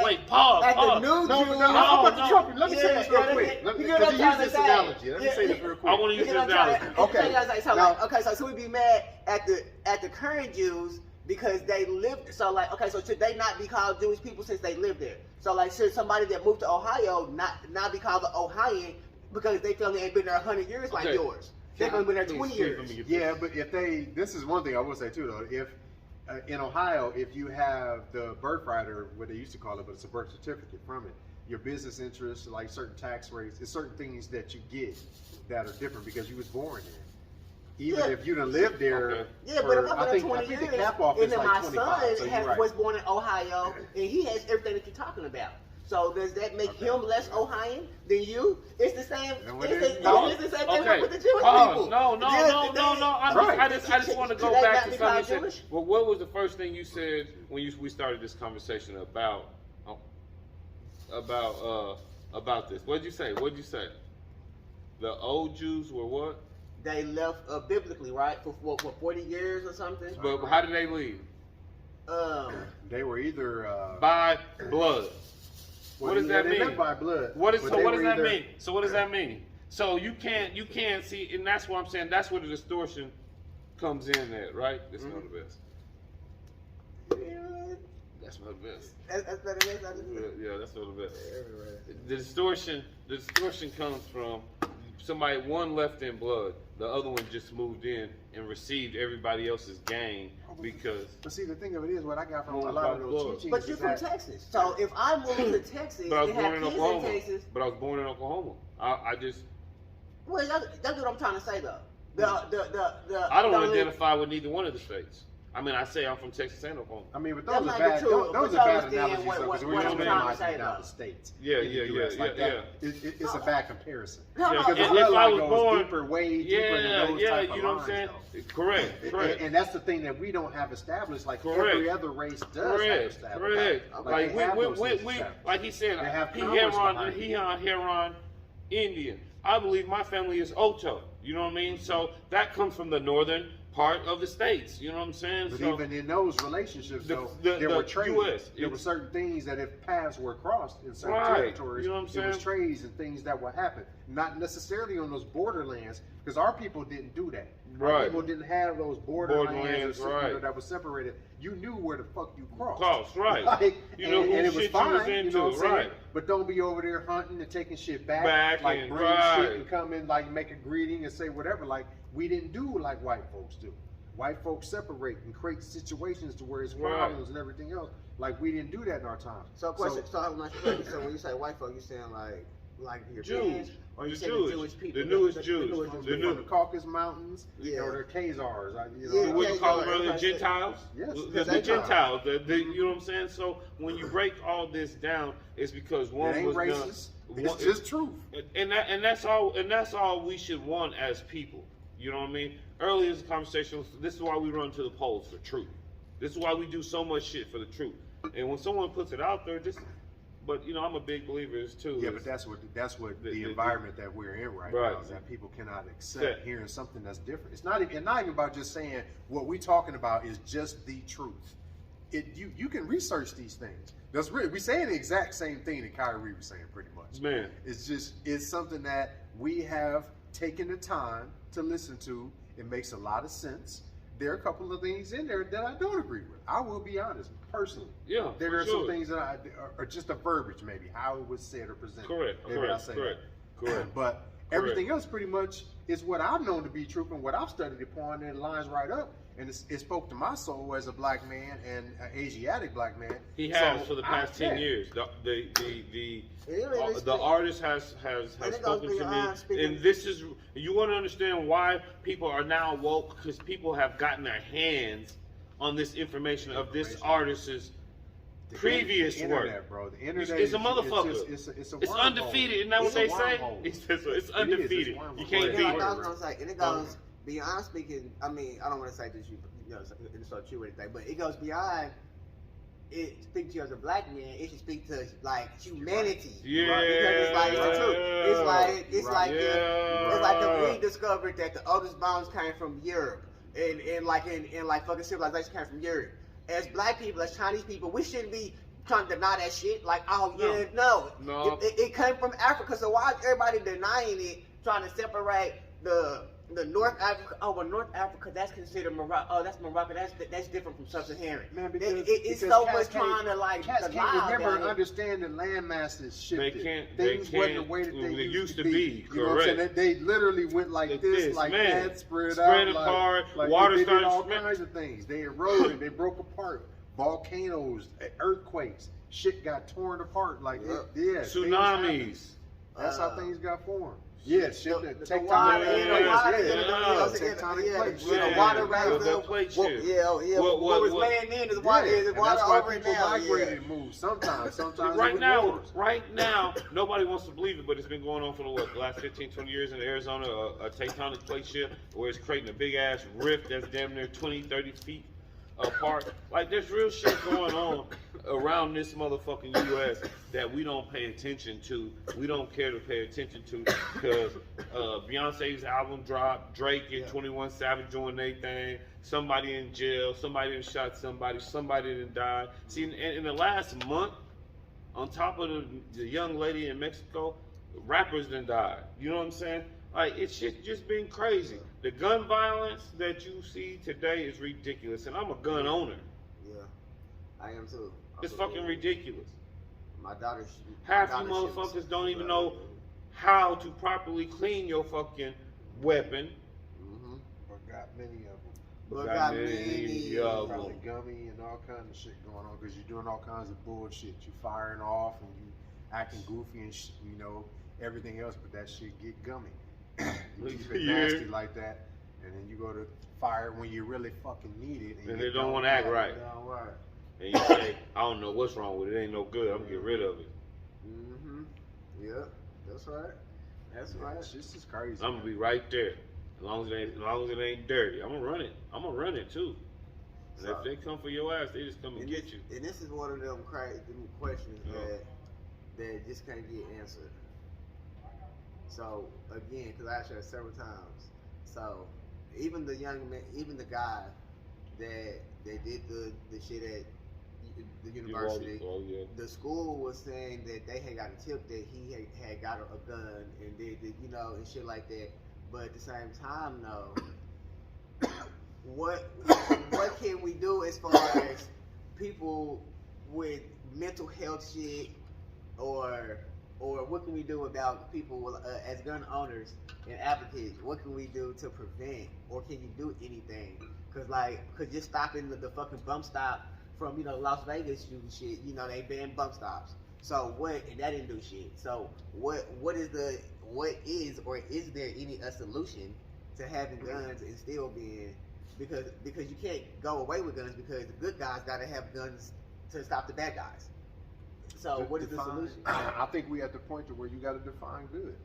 Wait, pause. I'm about to jump in. Let me say this real quick. Because you use this analogy. Let me say this real quick. I want to use this analogy. Okay. So we be mad at the current Jews because they lived. So should they not be called Jewish people since they live there? So should somebody that moved to Ohio not be called an Ohioan? Because they feel they ain't been there 100 years like yours. They've only been there 20 years. Yeah, but this is one thing I will say too though. If in Ohio, if you have the birthright or what they used to call it, but it's a birth certificate from it, your business interests, like certain tax rates, there's certain things that you get that are different because you was born there. Even if you done lived there, but if I've been there 20 years, the cap off is and then like my 25, son was born in Ohio, and he has everything that you're talking about. So does that make him less Ohioan than you? It's the same. It's the same thing with the Jewish people. No. I just want to go back to something you said. Well, what was the first thing you said when we started this conversation about this? What did you say? The old Jews were what? They left biblically, right? For 40 years or something. But how did they leave? They were either by blood. What does that mean? By blood. What does that mean? So what does that mean? So you can't see, and that's what I'm saying. That's where the distortion comes in at, right? That's not the best. That's not the best. That's not the best. Yeah, that's not the best. The distortion comes from somebody one left in blood, the other one just moved in and received everybody else's gang because. But see, the thing of it is, what I got from a Going lot of by those blood. teachings But you're is from that Texas, so if I move to Texas But I was and born have in kids in Oklahoma. Texas, But I was born in Oklahoma. I just. well, that's what I'm trying to say though. I don't the- identify with neither one of the states. I mean, I say I'm from Texas and Oklahoma. I mean, but That those might are be bad. true, Those but are you bad understand analogies what- though, because what we're I'm not trying to minimizing say, the down though. the states. Yeah, in the yeah, US yeah, like yeah, that. It's a bad comparison. No, Yeah, no, Because if the I bloodline was goes born- deeper, way deeper than those type of you know what I'm saying? lines, Correct, though. correct. And that's the thing that we don't have established, like Correct. every other race does have Correct, established. correct. Like, Like they have those we, things established. like he said, They have he numbers behind Heron Indian. I believe my family is Oto. You know what I mean? So that comes from the northern part of the states. You know what I'm saying? But So even in those relationships, The- though, the- there the were trades. US, There were it's- certain things that if paths were crossed in certain Right, territories, you know what I'm it was saying? trades and things that would happen. Not necessarily on those borderlands, because our people didn't do that. Our Right. people didn't have those borderlands Borderlands, right. that were separated. You knew where the fuck you crossed. Crossed, right. Like, You know who and it was shit you fine, was you into, know what I'm saying? right. But don't be over there hunting and taking shit back. Back like and- bring right. shit and come in, like make a greeting and say whatever. Like we didn't do like white folks do. White folks separate and create situations to where it's Right. problems and everything else. Like we didn't do that in our time. So, question. So, I'm not sure. So, when you say white folk, you saying like your Jews. parents, or you The saying Jewish. the Jewish people? The newest Jews. Jewish From The the, new- Caucasus Mountains, Yeah. or the Khazars, you know. Yeah, what you call them yeah, earlier, yeah. Gentiles? Yes. The They Gentiles. You know what I'm saying? So when you break all this down, it's because It one ain't was racist. done. It's just truth. And that's all we should want as people. You know what I mean? Earlier in this conversation, this is why we run to the polls for truth. This is why we do so much shit for the truth. And when someone puts it out there, but you know, I'm a big believer in this too. Yeah, but that's what the environment that we're in right Right. now is that people cannot accept Yeah. hearing something that's different. It's not even about just saying what we're talking about is just the truth. You can research these things. That's really we saying the exact same thing that Kyrie was saying pretty much. Man. It's something that we have taken the time to listen to. It makes a lot of sense. There are a couple of things in there that I don't agree with. I will be honest, personally. Yeah, There for are sure. some things that are just a verbiage, maybe how it was said or presented. Correct, Maybe correct, I'll say correct, that. correct. But everything else pretty much is what I've known to be true and what I've studied upon, and it lines right up. And it spoke to my soul as a black man and an Asiatic black man. He has So for the past 10 yeah. years. It The artist has And it goes spoken to beyond me, speaking- and this is you want to understand why people are now woke, because people have gotten their hands on this information of this artist's The previous internet, work. bro. The internet It's a is- motherfucker. It's a It's wormhole. undefeated, isn't that what It's a they say? wormhole. He says so. It's It is, undefeated. it's wormhole. You can't Yeah, beat like it. I was gonna say, and it goes beyond speaking. I mean, I don't want to say that you know, it's so true or anything, but it goes beyond. It speak to you as a black man. It should speak to like humanity. Yeah. Because it's like it's the truth. It's like Yeah. it's like if we discovered that the oldest bombs came from Europe and like fucking civilization came from Europe. As black people, as Chinese people, we shouldn't be trying to deny that shit. Like, oh yeah, no. It came from Africa. So why is everybody denying it? Trying to separate the North Africa. Oh, well, North Africa, that's considered Morocco. Oh, that's Morocco. That's different from Sub-Saharan. Man, because it's because so cats much can't- trying to like cats to can't lie remember about and it. understand the land masses shifted. can't- Things they wasn't the can't- way that they they used to be. You know what I'm correct. saying? They literally went like this, like man. that, spread Spread out, apart, like water they did started all spread- kinds of things. They eroded, they broke apart. Volcanoes, earthquakes, shit got torn apart. Like things Tsunamis. happened. That's how things got formed. Yeah, shit. The water, Tectonic plates. the water right the plate shift. What was laying in is water. Yeah, Is and water that's why over it people now? migrated and moved. Sometimes Right it was now, wars. nobody wants to believe it, but it's been going on for the last 15, 20 years in Arizona, a tectonic plate shift where it's creating a big ass rift that's damn near 20, 30 feet apart. Like, there's real shit going on around this motherfucking U.S. that we don't pay attention to. We don't care to pay attention to because Beyonce's album dropped, Drake and 21 Savage doing their thing, somebody in jail, somebody done shot somebody done died. See, in the last month, on top of the young lady in Mexico, rappers done died. You know what I'm saying? Like, it's just been crazy. The gun violence that you see today is ridiculous, and I'm a gun owner. Yeah, I am too. It's fucking ridiculous. My daughter. Half you motherfuckers don't even know. how to properly clean your fucking weapon. Mm-hmm. But got many of them. But got many of them. Probably gummy and all kinds of shit going on because you're doing all kinds of bullshit. You firing off and you acting goofy and you know everything else, but that shit get gummy. You keep it nasty like that, and then you go to fire when you really fucking need it, And they don't want to act right. Don't work. And you say, I don't know what's wrong with it. It ain't no good. I'm gonna get rid of it. Mm-hmm. Yep. That's right. That's right. It's just crazy. I'm gonna be right there. As long as it ain't dirty. I'm gonna run it. I'm gonna run it too. And if they come for your ass, they just come and get you. And this is one of them crazy questions that just can't get answered. So again, because I asked you that several times. So even the young man, even the guy that did the shit at the university, the school was saying that they had got a tip that he had got a gun and did you know and shit like that. But at the same time, though, what can we do as far as people with mental health shit, or what can we do about people as gun owners and advocates? What can we do to prevent, or can you do anything? Cause just stopping the fucking bump stop from Las Vegas shooting shit, they banned bump stops. So and that didn't do shit. So what is or is there any solution to having guns and still being because you can't go away with guns because the good guys gotta have guns to stop the bad guys. So what is the solution? I think we at the point to where you gotta define good.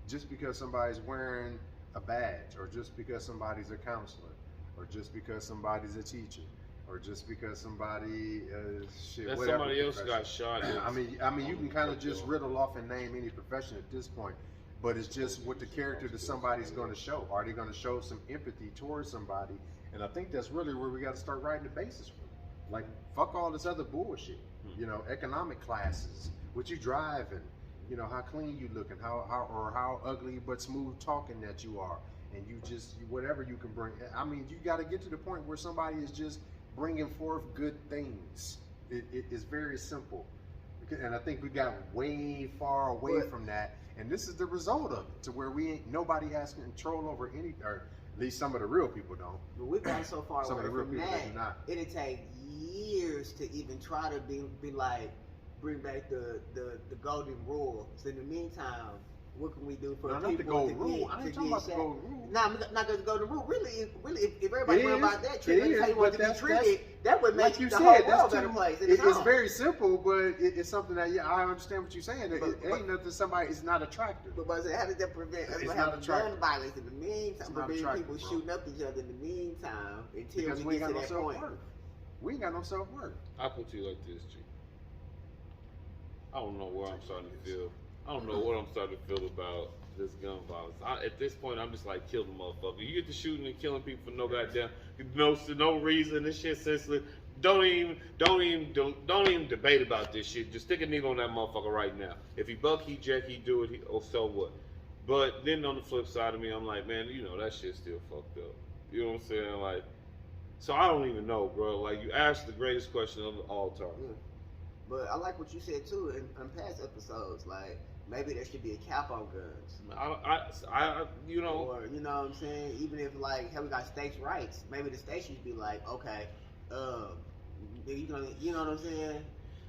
Just because somebody's wearing a badge, or just because somebody's a counselor, or just because somebody's a teacher, or just because somebody that somebody else got shot. I mean, you can kind of just riddle off and name any profession at this point, but it's just what the character that somebody's going to show. Are they going to show some empathy towards somebody? And I think that's really where we got to start writing the basis from. Like, fuck all this other bullshit. Economic classes, what you driving, how clean you looking, how ugly but smooth talking that you are, and you just whatever you can bring. I mean, you got to get to the point where somebody is just bringing forth good things. It is very simple, and I think we got way far away from that, and this is the result of it, to where nobody has control over any, or at least some of the real people don't. But we've gotten so far Some away of the real from people that, do not. it'd take years to even try to be like, bring back the golden rule. So in the meantime, what can we do for No, people not the golden rule. I ain't talking about the golden rule. Nah, not the golden rule. Really, if everybody knew about that, treatment, how you want to be that's- treated, that would make Like you the said, whole that's world a better place. it's very simple, but it's something that I understand what you're saying. It ain't nothing somebody is not attractive. But how does that prevent us It's from not having attractive. gun violence in the meantime? It's not Preventing attractive, people bro. shooting up each other in the meantime until Because we we get ain't to got no that point. self-worth. We ain't got no self-worth. I put to you like this, G. I don't know where I'm starting to feel. I don't know what I'm starting to feel about this gun violence. At this point, I'm just like, kill the motherfucker. You get to shooting and killing people for no goddamn, no reason. This shit senseless. Don't even debate about this shit. Just stick a needle on that motherfucker right now. If he buck, he jack, he do it. So what? But then on the flip side of me, I'm like, man, that shit's still fucked up. You know what I'm saying? Like, so I don't even know, bro. Like, you asked the greatest question of all time. Yeah. But I like what you said too in past episodes. Like, maybe there should be a cap on guns. Or, you know what I'm saying? Even if, like, we got states' rights, maybe the state should be like, okay, you know what I'm saying?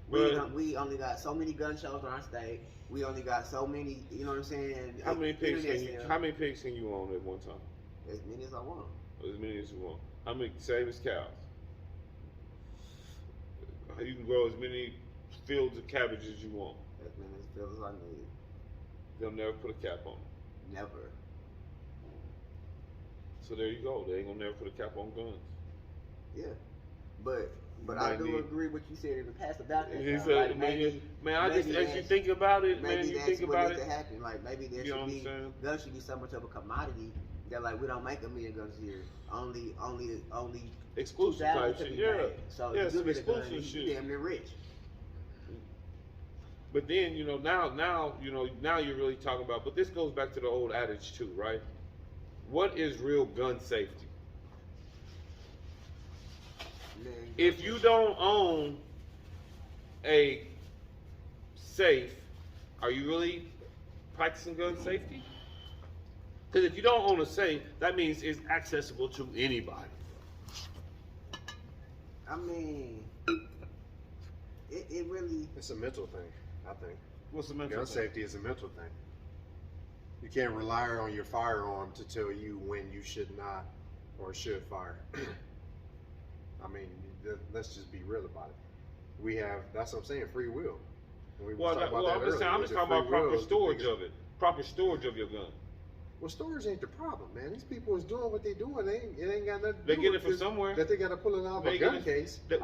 We only got so many gun shows in our state. We only got so many, you know what I'm saying? How many pigs can you own at one time? As many as I want. As many as you want. How many? Same as cows. You can grow as many fields of cabbage as you want. As many fields as I need. They'll never put a cap on them. Never. So there you go. They ain't gonna never put a cap on guns. Yeah, but I do agree with you said in the past about that. He said, like, man, as you think about it, man, you think about it. To happen. Like, maybe there should be guns should be so much of a commodity that, like, we don't make 1 million guns a year. Only exclusive type shit. Yeah. So yeah, if you some exclusive shit. You damn near rich. But then, now you're really talking about. But this goes back to the old adage too, right? What is real gun safety? Man, If you don't own a safe, are you really practicing gun safety? Because if you don't own a safe, that means it's accessible to anybody. I mean, it really. It's a mental thing, I think. What's the mental Gun thing? safety is a mental thing. You can't rely on your firearm to tell you when you should not or should fire. I mean, let's just be real about it. We have, that's what I'm saying, free will. We were talking about that I'm just earlier. talking about Free will proper is the storage biggest- of it. Proper storage of your gun. Well, storage ain't the problem, man. These people is doing what they doing. It ain't got nothing to They do get with it from this- somewhere. That they got to pull it out of They a get gun it- case. They, I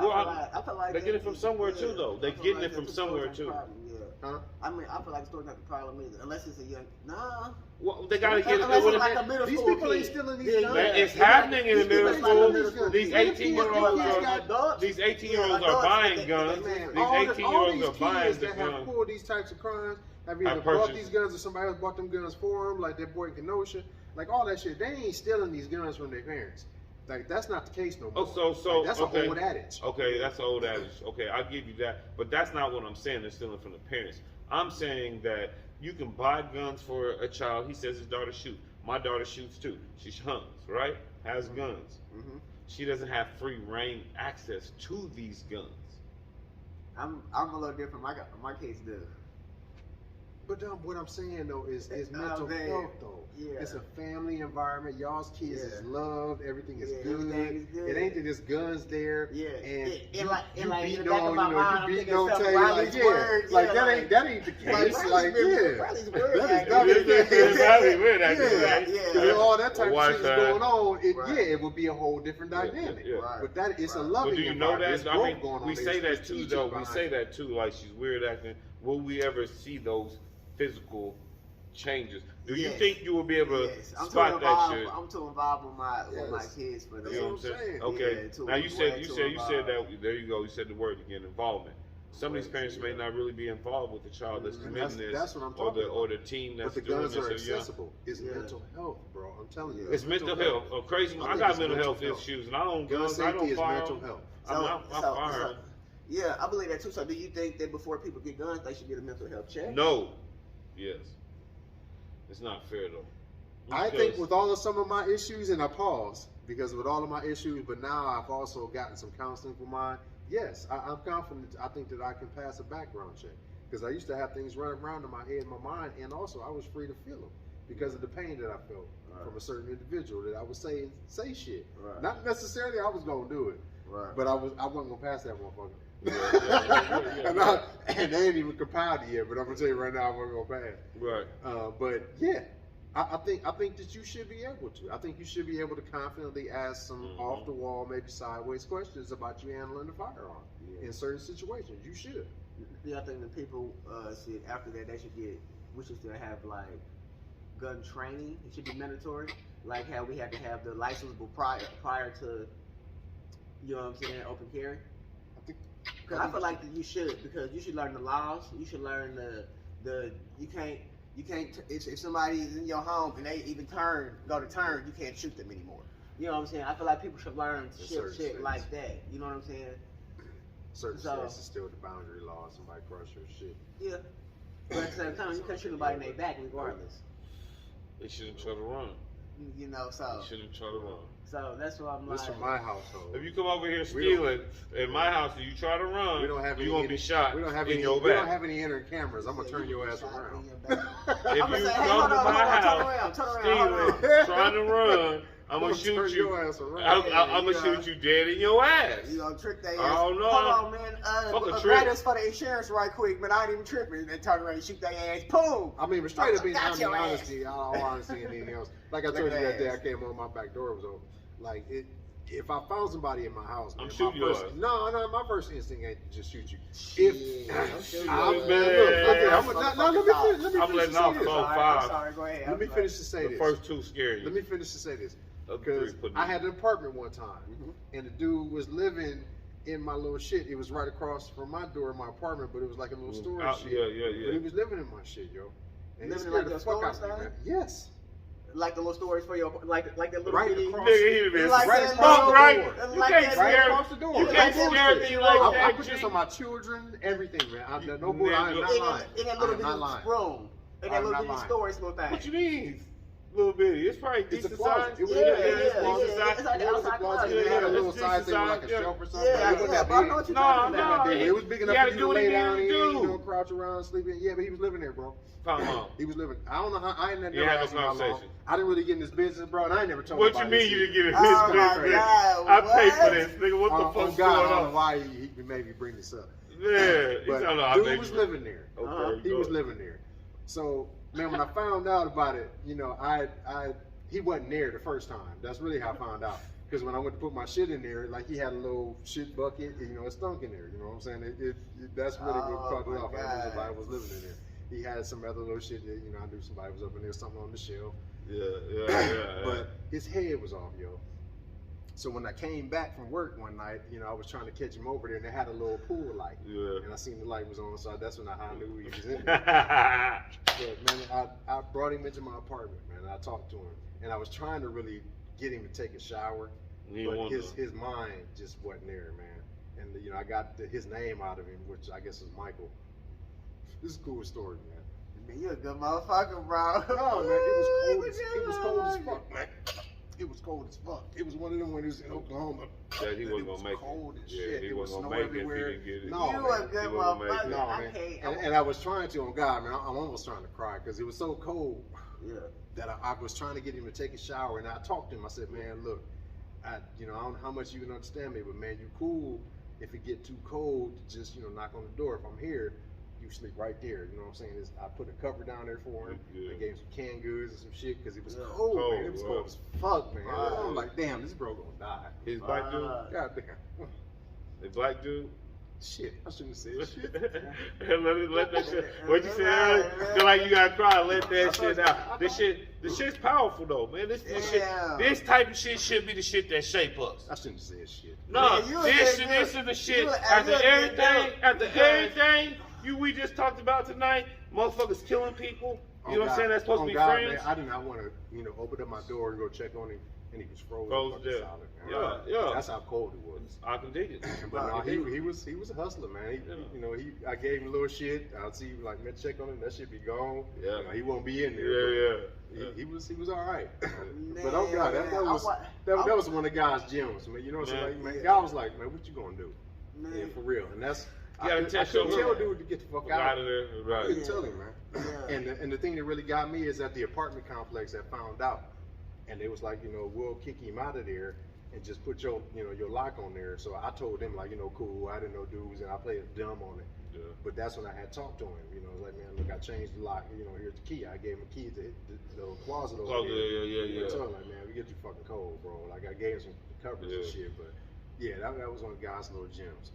feel like they get it from somewhere yeah, too, though. They I feel getting like it from the somewhere store's not too. the problem, yeah. Huh? I mean, I feel like the store's not the problem either, unless it's a young. Nah. Well, they gotta get it. Unless What it's if like it- a middle These school people kid. ain't stealing these Yeah, guns. yeah. It's happening in the These people middle is like a school. middle school These kid. 18-year-olds Yeah, these 18-year-olds yeah, are adults, buying they- guns. man, These all 18-year-olds these are buying kids the that have gun. pulled these types of crimes have I either bought purchased these guns or somebody else bought them guns for them, like that boy in Kenosha, like all that shit. They ain't stealing these guns from their parents. Like that's not the case no more. Oh, so Like, that's okay. an old adage. Okay, that's an old adage. Okay, I'll give you that. But that's not what I'm saying. They're stealing from the parents. I'm saying that you can buy guns for a child. He says his daughter shoots. My daughter shoots too. She hunts, right? Has guns. Mm-hmm. She doesn't have free reign access to these guns. I'm a little different. My kids do. But what I'm saying though is mental man. health though. Yeah. It's a family environment. Y'all's kids is Yeah. loved. Everything is Yeah, good. everything is good. It ain't that there's guns there. Yeah. And And like you in the beating back of on, my you know, mind, you I'm beating thinking on something Taylor, like Riley's yeah, words, like yeah, that ain't the case. Riley's Like weird. yeah, Riley's weird that acting. is Exactly where that yeah, is, yeah, right? yeah. Because all that type of Wi-Fi. shit is going on. Right. Yeah, it would be a whole different Yeah, dynamic. yeah. Right. But that it's a Right. loving But do you know environment. that? There's I growth mean, going on. we There's say that too, strategic though. We behind say it. that too, like she's weird acting. Will we ever see those physical changes? Do you Yes. think you will be able to Yes. I'm too spot that involved. shit? I'm too involved with my Yes. kids for That's You know that. what I'm saying? saying. Okay. Yeah, too Now you said involved. that. There you go. You said the word again. Involvement. Some of these Right, parents may yeah. not really be involved with the child that's And committing this, that's what I'm or talking the team But that's the doing guns this. are or the young- accessible. It's Yeah. mental health, bro. I'm telling you. It's mental health. Oh, crazy. I think got it's mental health health. issues, and I own Gun guns. I safety don't is fire mental them. health. I fire them. Yeah, I believe that too. So, do you think that before people get guns, they should get a mental health check? No. Yes. It's not fair though. I Because- think with all of some of my issues, and I pause because with all of my issues, but now I've also gotten some counseling for mine. Yes, I'm confident. I think that I can pass a background check because I used to have things running around in my head, and my mind, and also I was free to feel them because of the pain that I felt Right. from a certain individual that I would say shit. Right. Not necessarily I was gonna do it, Right. but I wasn't gonna pass that motherfucker. Yeah. And they ain't even compiled it yet, but I'm gonna tell you right now, I wasn't gonna pass. Right. But yeah, I think that you should be able to. I think you should be able to confidently ask some Mhm. off the wall, maybe sideways questions about you handling the firearm Yeah. in certain situations. You should. Yeah, I think that people should after that we should still have like gun training. It should be mandatory, like how we had to have the license prior to, you know what I'm saying, open carry. Because I feel like that you should, because you should learn the laws. You should learn you can't if somebody's in your home and they even go to turn, you can't shoot them anymore. You know what I'm saying? I feel like people should learn certain shit states. like that. You know what I'm saying? Certain So- states is still the boundary law. Somebody crush your shit. Yeah. But at the same time, you can't shoot nobody in their back regardless. They shouldn't try to run. You know, so They shouldn't try to run. that's what I'm like. This from my household. If you come over here We stealing in my house and you try to run, We don't have you're any. gonna be shot We don't have in any. your We don't back. have any inner cameras. I'm gonna turn your ass around. If I'm you gonna say, hey, come hold to on, my turn house around, hold on. stealing, trying to run, I'm gonna turn shoot you. your ass around. I'm gonna shoot you dead in your ass. You gonna trick they ass. I don't know. Hold on, man. Fuck a trick. Grant us for the insurance right quick, but I ain't even tripping. Then turn around and shoot their ass. Boom. I mean, but straight up, Got your ass. honesty, all honesty, and anything else. Like I Look told you at that day, ass. I came home, my back door was open. Like if I found somebody in my house, I'm man, shooting my your first, ass. No, my first instinct ain't to just shoot you. Shit, If I'm shooting I'm, you. man, Man. look, let me I'm finish letting to off say this. close. I'm five. sorry, go ahead. Let me finish to say The this. first two scare you. Let me finish to say this. Other three Because put I me- had an apartment one time, Mhm. and the dude was living in my little shit. It was right across from my door in my apartment, but it was like a little storage Out- shit. yeah. But he was living in my shit, yo. And Living it in like scared your the fuck out storage of me, style? man. Yes. Like the little stories for your, like that little Right bitty. across. Nigga, he been Like right that across little- the right? door. You like can't that scare Right me. across the door. You Like can't that scare bullshit. me like I that, put G. this on my children, everything, man. No You bull. I'm nigga. not lying. In that I little am not bitty lying. room. In that little bitty storage little thing. What you mean? Little bitty. It's probably It's a decent closet. size. It was It's like the It was a outside closet. closet. It had a Yeah, little it's side thing with like a decent shelf or size, something. Yeah, It wasn't that I big. know what you're No, talking no, about. It was big enough You gotta for you do to what lay you down need in, to do. you know, crouch around, sleep in. Yeah, but he was living there, bro. Come He was living. I don't know how. I ain't never You had no asked him how long. conversation. I didn't really get in this business, bro, and I ain't never told What you nobody mean you this didn't get in shit. his Oh my business? God, I paid for what? this, nigga. What the On fuck's God, I going don't know on? why he maybe bring this up. Yeah, But you know, dude was living there. Okay, He go was ahead. living there. So, man, when I found out about it, you know, he wasn't there the first time. That's really how I found out. Because when I went to put my shit in there, like he had a little shit bucket, you know, it stunk in there. You know what I'm saying? That's really what caught it off. I knew somebody was living in there. He had some other little shit that, you know, I knew somebody was up in there, something on the shelf. Yeah. But his head was off, yo. So when I came back from work one night, you know, I was trying to catch him over there, and they had a little pool light. Yeah. And I seen the light was on, so that's when I knew he was in there. But man, I brought him into my apartment, man, and I talked to him. And I was trying to really get him to take a shower, but his mind just wasn't there, man. And, you know, I got his name out of him, which I guess is Michael. This is a cool story, man. Man, you a good motherfucker, bro. No, man, it was cold as fuck, man. It was cold as fuck. It was one of them when he was in Oklahoma. That he wasn't gonna make it. Cold as Yeah, shit. he It was wasn't snow gonna make it if he everywhere. didn't get it. No, You man. a good He wasn't gonna make motherfucker. it. No, I man. can't. And I was trying to, on God, man, I'm almost trying to cry because it was so cold Yeah. that I was trying to get him to take a shower. And I talked to him. I said, man, look, I don't know how much you can understand me, but man, you cool if it get too cold to just, you know, knock on the door. If I'm here, you sleep right there. You know what I'm saying? I put a cover down there for him. Yeah. I gave him some canned goods and some shit because it was Yeah. cold, man. Cold, It was bro. cold as fuck, man. Right. I'm like, damn, this bro gonna die. His black dude, God damn. the black dude. Shit, I shouldn't have said shit. let that shit. What you said earlier? Feel like you gotta cry. Let that shit out. This shit's powerful though, man. This type of shit should be the shit that shape us. I shouldn't have said shit. No, Man, you this a- is the shit. you a- After you a- everything we just talked about tonight, motherfuckers killing people. You know what I'm saying? That's supposed to be friends. Man, I did not want to, you know, open up my door and go check on him, and he was frozen Frozen dead. solid, man. Yeah. That's how cold it was. I can dig it. But no, he was a hustler, man. You know, I gave him a little shit. I'd see like, man, check on him. That shit be gone. Yeah. You know, he won't be in there. Yeah. He was all right. Man, But oh God, that was one of God's gems, man. You know what I'm saying? Like, man, God was like, man, what you gonna do? Man. Yeah, for real. And that's You gotta I test couldn't your tell dude to get the fuck Out out. of there, I right? couldn't tell him, man. Yeah. And the thing that really got me is that the apartment complex that found out, and they was like, you know, we'll kick him out of there and just put your lock on there. So I told them like, you know, cool. I didn't know dudes, and I played dumb on it. Yeah. But that's when I had talked to him. You know, I was like, man, look, I changed the lock. You know, here's the key. I gave him a key to the closet over Closet, there. yeah. I told him like, man, we get you fucking cold, bro. Like I gave him some covers and shit, but yeah, that was one of God's little gems.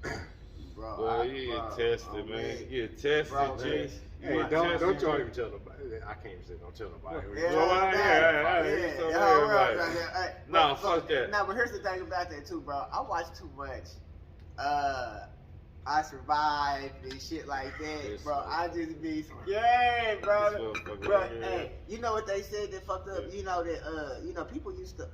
Bro, Well, you get tested, man. You get tested, Bro, Jay. Hey, You get don't tested, y'all Jay. even tell nobody. I can't even say don't tell nobody. Yeah, Nah, fuck that. No, but here's the thing about that too, bro. I watch too much. I Survived and shit like that, Yes, bro. sir. I just be scared, bro. This motherfucker Bro, right here. hey, you know what they said that fucked up? You know that people used to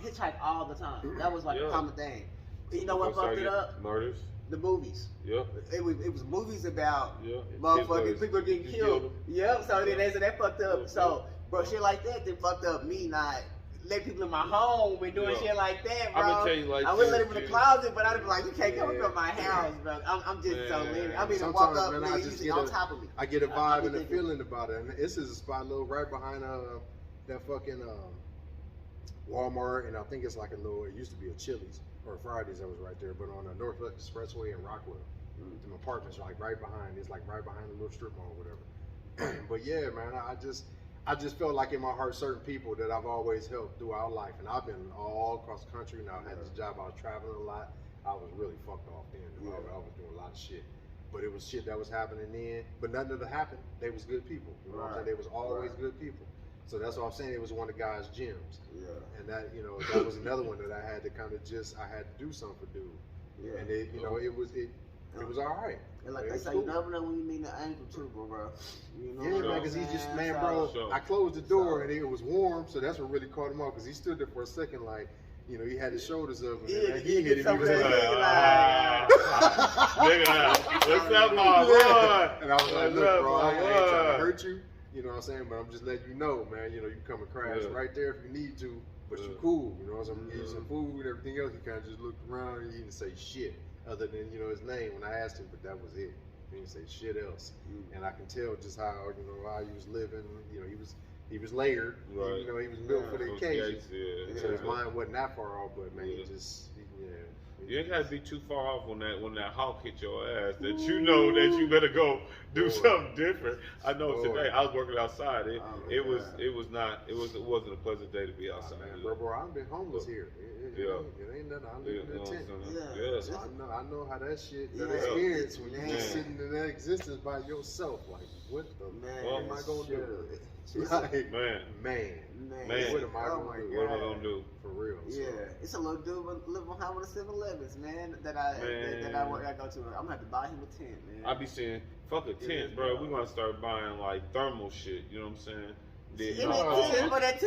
hitchhike all the time. That was like a Yeah. common thing. You know what fucked it up? Murders. The movies. Yeah. It was movies about Yeah. motherfucking people getting You killed. Yep. So then they said that fucked up. Yeah. So bro, shit like that then fucked up me not let people in my home and doing Yeah. shit like that, bro. I'ma tell you like I wouldn't let this, them in the kid. closet, but I'd be like, you can't come Yeah. from my house, bro. I'm just so Man. leery. I mean, Sometimes, walk up, man, man, I you just sit get on a- top of me. I get a vibe and a thinking- feeling about it. And this is a spot a little right behind that fucking Walmart, and I think it's like a little. It used to be a Chili's or a Fridays that was right there, but on the Northwest Expressway in Rockwell, the apartments are like right behind. It's like right behind the little strip mall, or whatever. But yeah, man, I just felt like in my heart certain people that I've always helped throughout life, and I've been all across the country. Now I had this job. I was traveling a lot. I was really fucked off then. I was doing a lot of shit. But it was shit that was happening then. But nothing that happened. They was good people. You know what I'm saying? They was always good people. So that's what I'm saying. It was one of God's gems. Yeah. And that, that was another one that I had to kind of I had to do something for dude. Yeah. And it was all right. And like It they was say, cool. you never know when you meet an angel too, bro. You know Yeah, what man, I'm because he's just, saying? man, So- bro, So- I closed the door and it was warm, so that's what really caught him off, because he stood there for a second like, he had his shoulders up, and Yeah, then he hit him. He something was like, like- Nigga, what's up, my boy? and I was like, look, bro, I ain't trying to hurt you. You know what I'm saying? But I'm just letting you know, man. You know, you come and crash Yeah. right there if you need to, but you Yeah. cool. You know, so I'm gonna get you some food, everything else. He kind of just looked around and he didn't say shit other than his name when I asked him, but that was it. He didn't say shit else, and I can tell just how how he was living. You know, he was layered. Right. You know, he was built for the occasion. Yeah. So his mind wasn't that far off, but man, Yeah. You ain't gotta be too far off when that hawk hit your ass that you know that you better go do something different. I know today I was working outside. It wasn't a pleasant day to be outside. Man, bro, I've been homeless here. It ain't nothing. I live in a tent. So I know how that shit, that experience when you just sitting in that existence by yourself. Like, what the what am I gonna do? Like, man, what am I gonna do? What am I gonna do? For real. Yeah, it's a little dude living behind one of the 7-Elevens, man. That I go to. I'm gonna have to buy him a tent, man. I be saying, fuck a tent, bro. We gonna start buying like thermal shit. You know what I'm saying? But you got that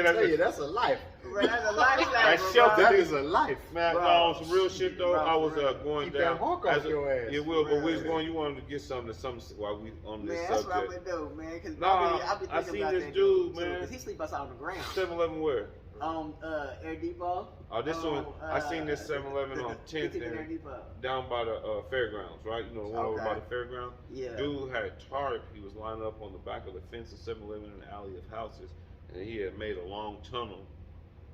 element, that's a life. That's a lifestyle. That is a life. Man, no, some real shit though. I was going keep down. That hawk off your ass. It will, but we was going. You wanted to get something while we on this subject. subject. That's what I'm gonna do, man. Cause I seen this dude, man. Cause he sleep outside on the ground. 7-Eleven where? Air Depot. Oh, this one. I seen this 7-Eleven on 10th and down by the fairgrounds, right? You know, the one over by the fairground. Yeah. Dude had tarp. He was lined up on the back of the fence of 7-Eleven in an alley of houses, and he had made a long tunnel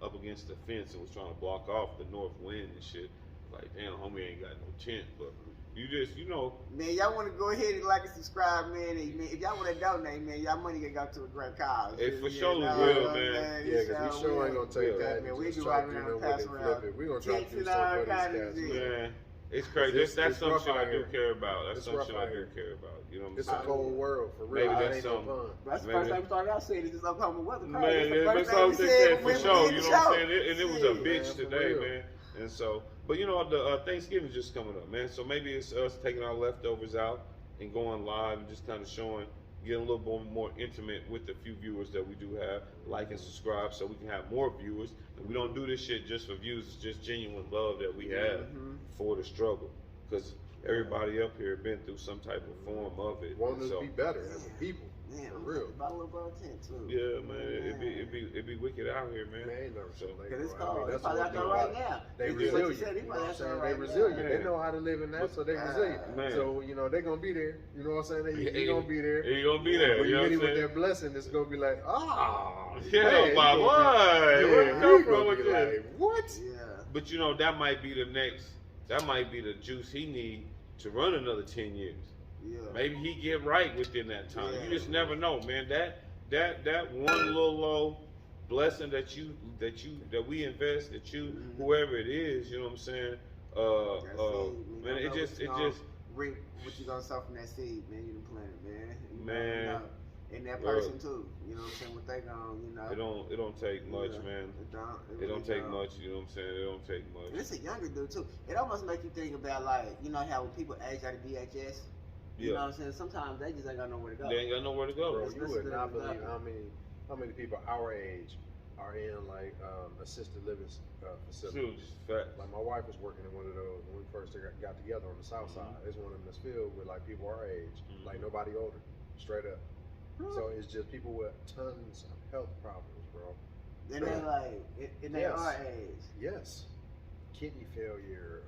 up against the fence and was trying to block off the north wind and shit. Like, damn, homie ain't got no tent, but you just, Man, y'all want to go ahead and like and subscribe, man. If y'all want to donate, man, y'all money can go to a great cause. It for sure will, man. Yeah, because we sure ain't going to take that. Man, we just be try right to around pass around. We're going to try to do something for these cats. Man, it's crazy. That's some shit I do care about. That's some shit I do care about. You know what I'm saying? It's a cold world, for real. Maybe that's something. That's the first time we started out saying this Oklahoma weather. Man, that's what I'm saying for sure. You know what I'm saying? And it was a bitch today, man. And so, but the Thanksgiving's just coming up, man. So maybe it's us taking our leftovers out and going live and just kind of showing, getting a little bit more intimate with the few viewers that we do have. Like and subscribe so we can have more viewers. And we don't do this shit just for views. It's just genuine love that we have for the struggle. Because everybody up here been through some type of form of it. Want us to be better as a people. Man, for real. Buy a little bro tent too. Yeah, man. It'd be wicked out here, man. Man, ain't never so late. Cause it's cold. It's probably out there right now. They resilient. They resilient. They know how to live in that, so they resilient. Man. So they're gonna be there. You know what I'm saying? They gonna be there. He gonna be there. When you know hit him what with their blessing, it's gonna be like, yeah, my boy. Where you come from with this? What? Yeah. But that might be the next. That might be the juice he need to run another 10 years. Yeah. Maybe he get right within that time. Yeah. You just never know, man. That one little blessing that we invest, whoever it is, you know what I'm saying? Man, it just reap what you gonna sow from that seed, man. You done planted, man. Man. And that person too. You know what I'm saying? What they gonna, It don't take much, man. It don't take much, you know what I'm saying? It don't take much. And it's a younger dude too. It almost makes you think about how when people age out of DHS. You know what I'm saying? Sometimes they just ain't got nowhere to go. They ain't got nowhere to go. Bro, you would not believe how many people our age are in like assisted living facilities. Like my wife was working in one of those when we first got together on the south side. There's one of them that's filled with like people our age, like nobody older, straight up. So it's just people with tons of health problems, bro. And they're like, in our age. Yes. Kidney failure,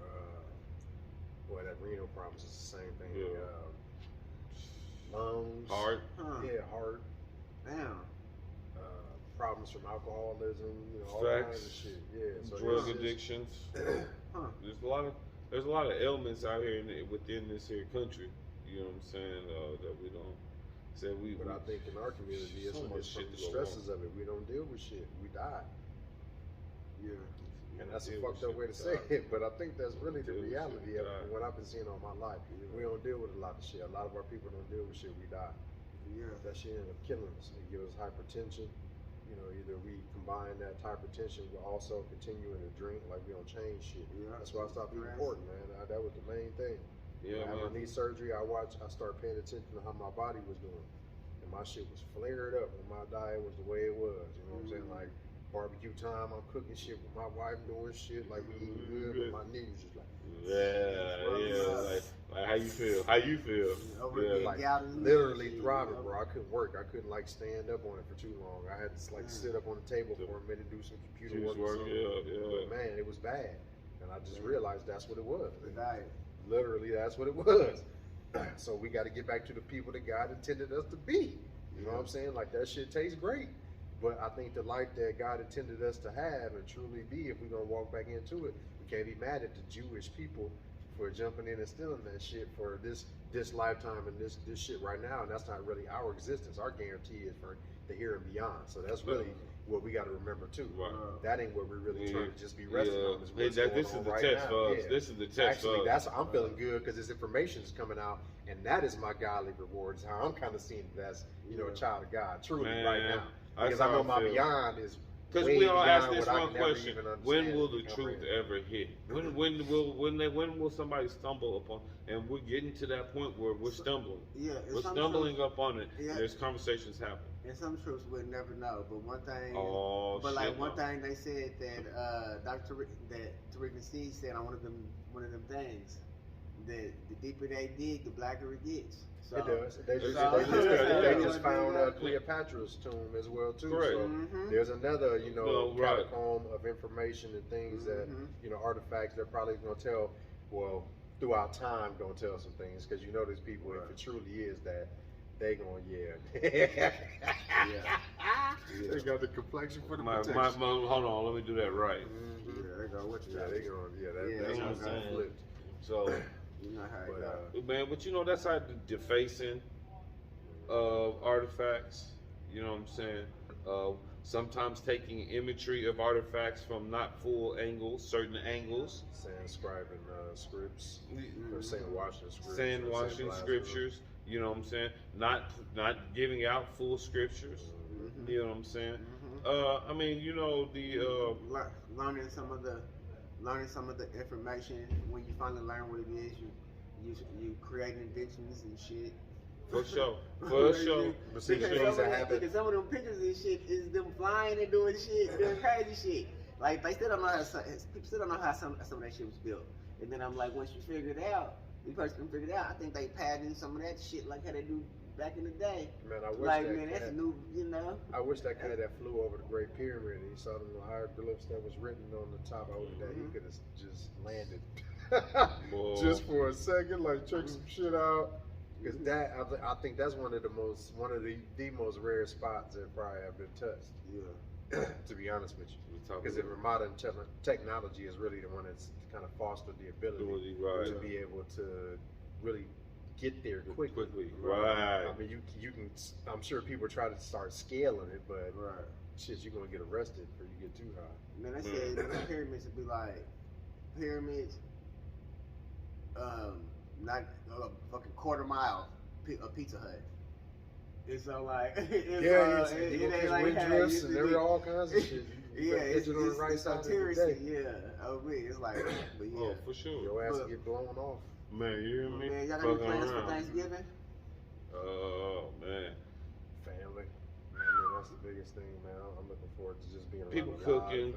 that renal problems is the same thing. Yeah. Lungs. Heart. Yeah, heart. Damn. Problems from alcoholism, all kinds of shit. Yeah. So drug addictions. There's a lot of ailments out here within this here country. You know what I'm saying? That we don't. But I think in our community, it's from the stresses of it. We don't deal with shit. We die. Yeah. And that's a fucked up way to say it, but I think that's really the reality of it from what I've been seeing all my life. We don't deal with a lot of shit. A lot of our people don't deal with shit. We die. Yeah. That shit ends up killing us. It gives us hypertension. Either we combine that hypertension with also continuing to drink, like we don't change shit. Yeah. That's why I stopped eating pork, man. That was the main thing. Yeah, when I had my knee surgery, I started paying attention to how my body was doing. And my shit was flared up when my diet was the way it was. You know what I'm saying? Like, barbecue time. I'm cooking shit with my wife, doing shit like we eating good, but my knee was just like. Like how you feel? How you feel? Over Yeah. here, Like gout in the literally knee, throbbing, you know? bro. I couldn't work. I couldn't like stand up on it for too long. I had to like sit up on the table for a minute, do some computer work. Or something. But man, it was bad, and I just realized that's what it was. The diet. Literally, that's what it was. So we got to get back to the people that God intended us to be. You know what I'm saying? Like that shit tastes great, but I think the life that God intended us to have and truly be, if we're gonna walk back into it, we can't be mad at the Jewish people for jumping in and stealing that shit for this lifetime and this shit right now, and that's not really our existence. Our guarantee is for the here and beyond. So that's really what we got to remember too. Right. That ain't what we're really trying to just be resting on. Is Hey, what's this going is on the right test now. for us. Yeah. This is the test Actually, for us. that's I'm feeling good because this information is coming out, and that is my godly rewards. How I'm kind of seeing it as a child of God, truly right now. Because I know my beyond is. Because we all ask this one question: when will the truth ever hit? When will somebody stumble upon? And we're getting to that point where we're stumbling. Yeah, we're stumbling up on it. Yeah. There's conversations happening. And some truths we'll never know. But one thing, one thing they said that Tariq Nasheed said on one of them things that the deeper they dig, the blacker it gets. So, it does. They just found Cleopatra's tomb as well too. Correct. So there's another, catacomb of information and things that artifacts they're probably gonna tell. Well, throughout time, gonna tell some things because there's people. If it truly is that, they gonna They got the complexion for the protection. Hold on, let me do that right. Yeah, they go. What you got? They gonna. That's what's gonna flip. So. You know how it man, but that's how the defacing of artifacts, you know what I'm saying? Sometimes taking imagery of artifacts from not full angles, certain angles. Sand-scribing scripts, or sand-washing scripts. Sand-washing scriptures, you know what I'm saying? Not giving out full scriptures, you know what I'm saying? I mean, learning some of the information. When you finally learn what it is, you create inventions and shit. For sure. Because some of them pictures and shit is them flying and doing shit, doing crazy shit. Like they still don't know how some of that shit was built. And then I'm like, once you figure it out, I think they patented some of that shit like how they do back in the day. Man, I wish that's new, I wish that cat that flew over the Great Pyramid and he saw them hieroglyphs that was written on the top. I wish that he could have just landed just for a second, like check some shit out. Because I think that's one of the most rare spots that probably have been touched. Yeah. To be honest with you, because modern technology is really the one that's kind of fostered the ability to be able to really get there quickly. Right. I mean, you can. I'm sure people try to start scaling it, but shit, you're gonna get arrested if you get too high. Man, I said the pyramids would be like pyramids, not a fucking quarter mile of Pizza Hut. It's so like it ain't like drifts and there are all kinds of shit. It's on the right side of the day. It's like, but yeah. Oh, for sure. Your ass will get blown off. Man, you hear me? Man, y'all got any plans for Thanksgiving? Oh, man. Family. I mean, that's the biggest thing, man. I'm looking forward to just being around people cooking.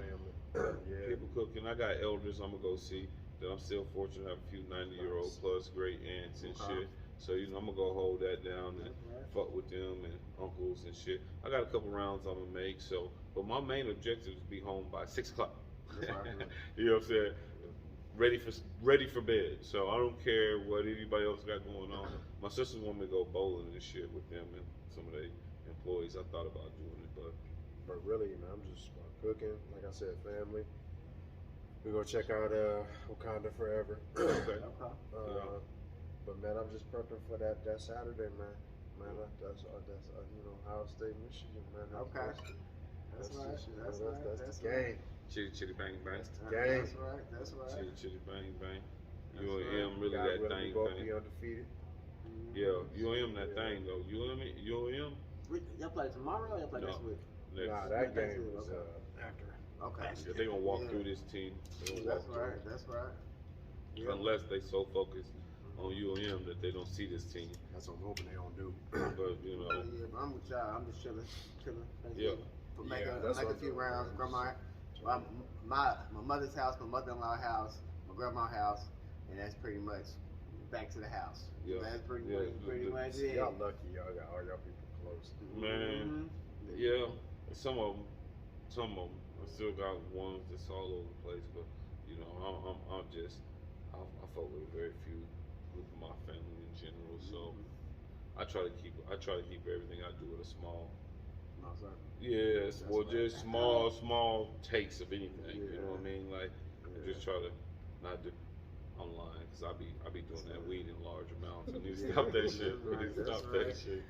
Family. People cooking. I got elders I'm going to go see that I'm still fortunate to have a few 90-year-old plus great aunts and shit. So, I'm going to go hold that down and fuck with them and uncles and shit. I got a couple rounds I'm going to make. So, but my main objective is to be home by 6 o'clock. You know what I'm saying? Ready for bed. So I don't care what anybody else got going on. My sisters want me to go bowling and shit with them and some of their employees. I thought about doing it, but really, man, I'm just cooking. Like I said, family. We gonna check out Wakanda Forever. Okay. But man, I'm just prepping for that Saturday, man. That's Ohio State, Michigan, man. That's the game. Chitty bang bang. That's right. Chitty bang bang. UAM really that thing. Both be undefeated. Yeah, UAM that thing though. UAM. Y'all play tomorrow or y'all play next week? Nah, that game was after. Okay. Yeah, they gonna walk through this team. That's right. Yeah. Unless they so focused on UAM that they don't see this team. That's what I'm hoping they don't do. But Yeah, but I'm with y'all. I'm just chilling. Yeah. make that's a what few I'm rounds. doing. Grandma, my mother's house, my mother-in-law's house, my grandma's house, and that's pretty much back to the house. Yeah. That's pretty Yeah. much it. Y'all lucky, y'all got all y'all people close. Man, yeah. Some of them. I still got ones that's all over the place, but you know, I'm just, I fuck with very few with my family in general. So I try to keep everything I do at a small. No, sir. Yes, well, right. just small takes of anything. You know what I mean? Like, just try to not do online because I be doing that weed in large amounts. I need to stop that shit. I need to stop that shit.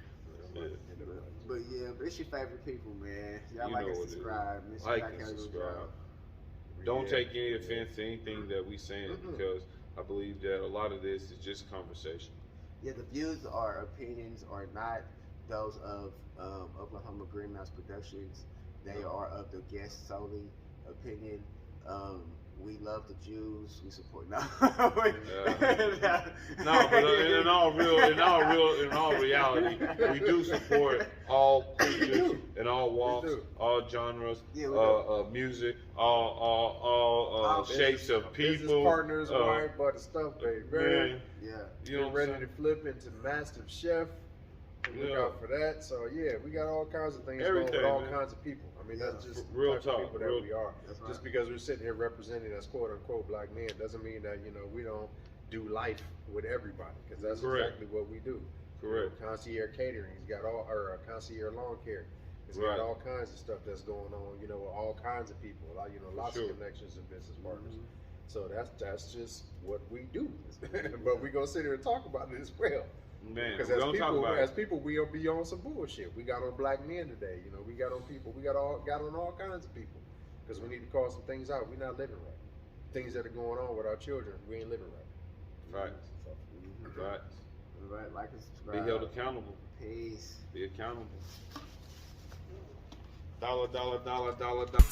But yeah, but it's your favorite people, man. Y'all You like know and what it is. subscribe. Like and subscribe. Don't take any offense to anything that we saying because I believe that a lot of this is just conversation. Yeah, the views or opinions are not those of Oklahoma Greenhouse Productions. They are of the guest solely opinion. We love the Jews. We support no. No, but in all reality, we do support all creatures and all walks, all genres, music, all shapes of people. Business partners, wine, butter, stuff, baby. Man, Yeah, you know, ready to flip into Master Chef. Look out for that. So yeah, we got all kinds of things going with all kinds of people. I mean, that's just real the type talk, of people that we are. That's right. Just because we're sitting here representing as quote unquote black men doesn't mean that we don't do life with everybody, because that's exactly what we do. Correct. Concierge catering, he's got concierge lawn care. He's got all kinds of stuff that's going on. With all kinds of people. Lots of connections and business partners. So that's just what we do. But we gonna sit here and talk about it as well. Man, because as people, we'll be on some bullshit. We got on black men today. We got on people. We got on all kinds of people, because we need to call some things out. We're not living right. Things that are going on with our children, we ain't living right. Right. Right. All right, like and subscribe. Be held accountable. Peace. Be accountable. Dollar, dollar, dollar, dollar, dollar.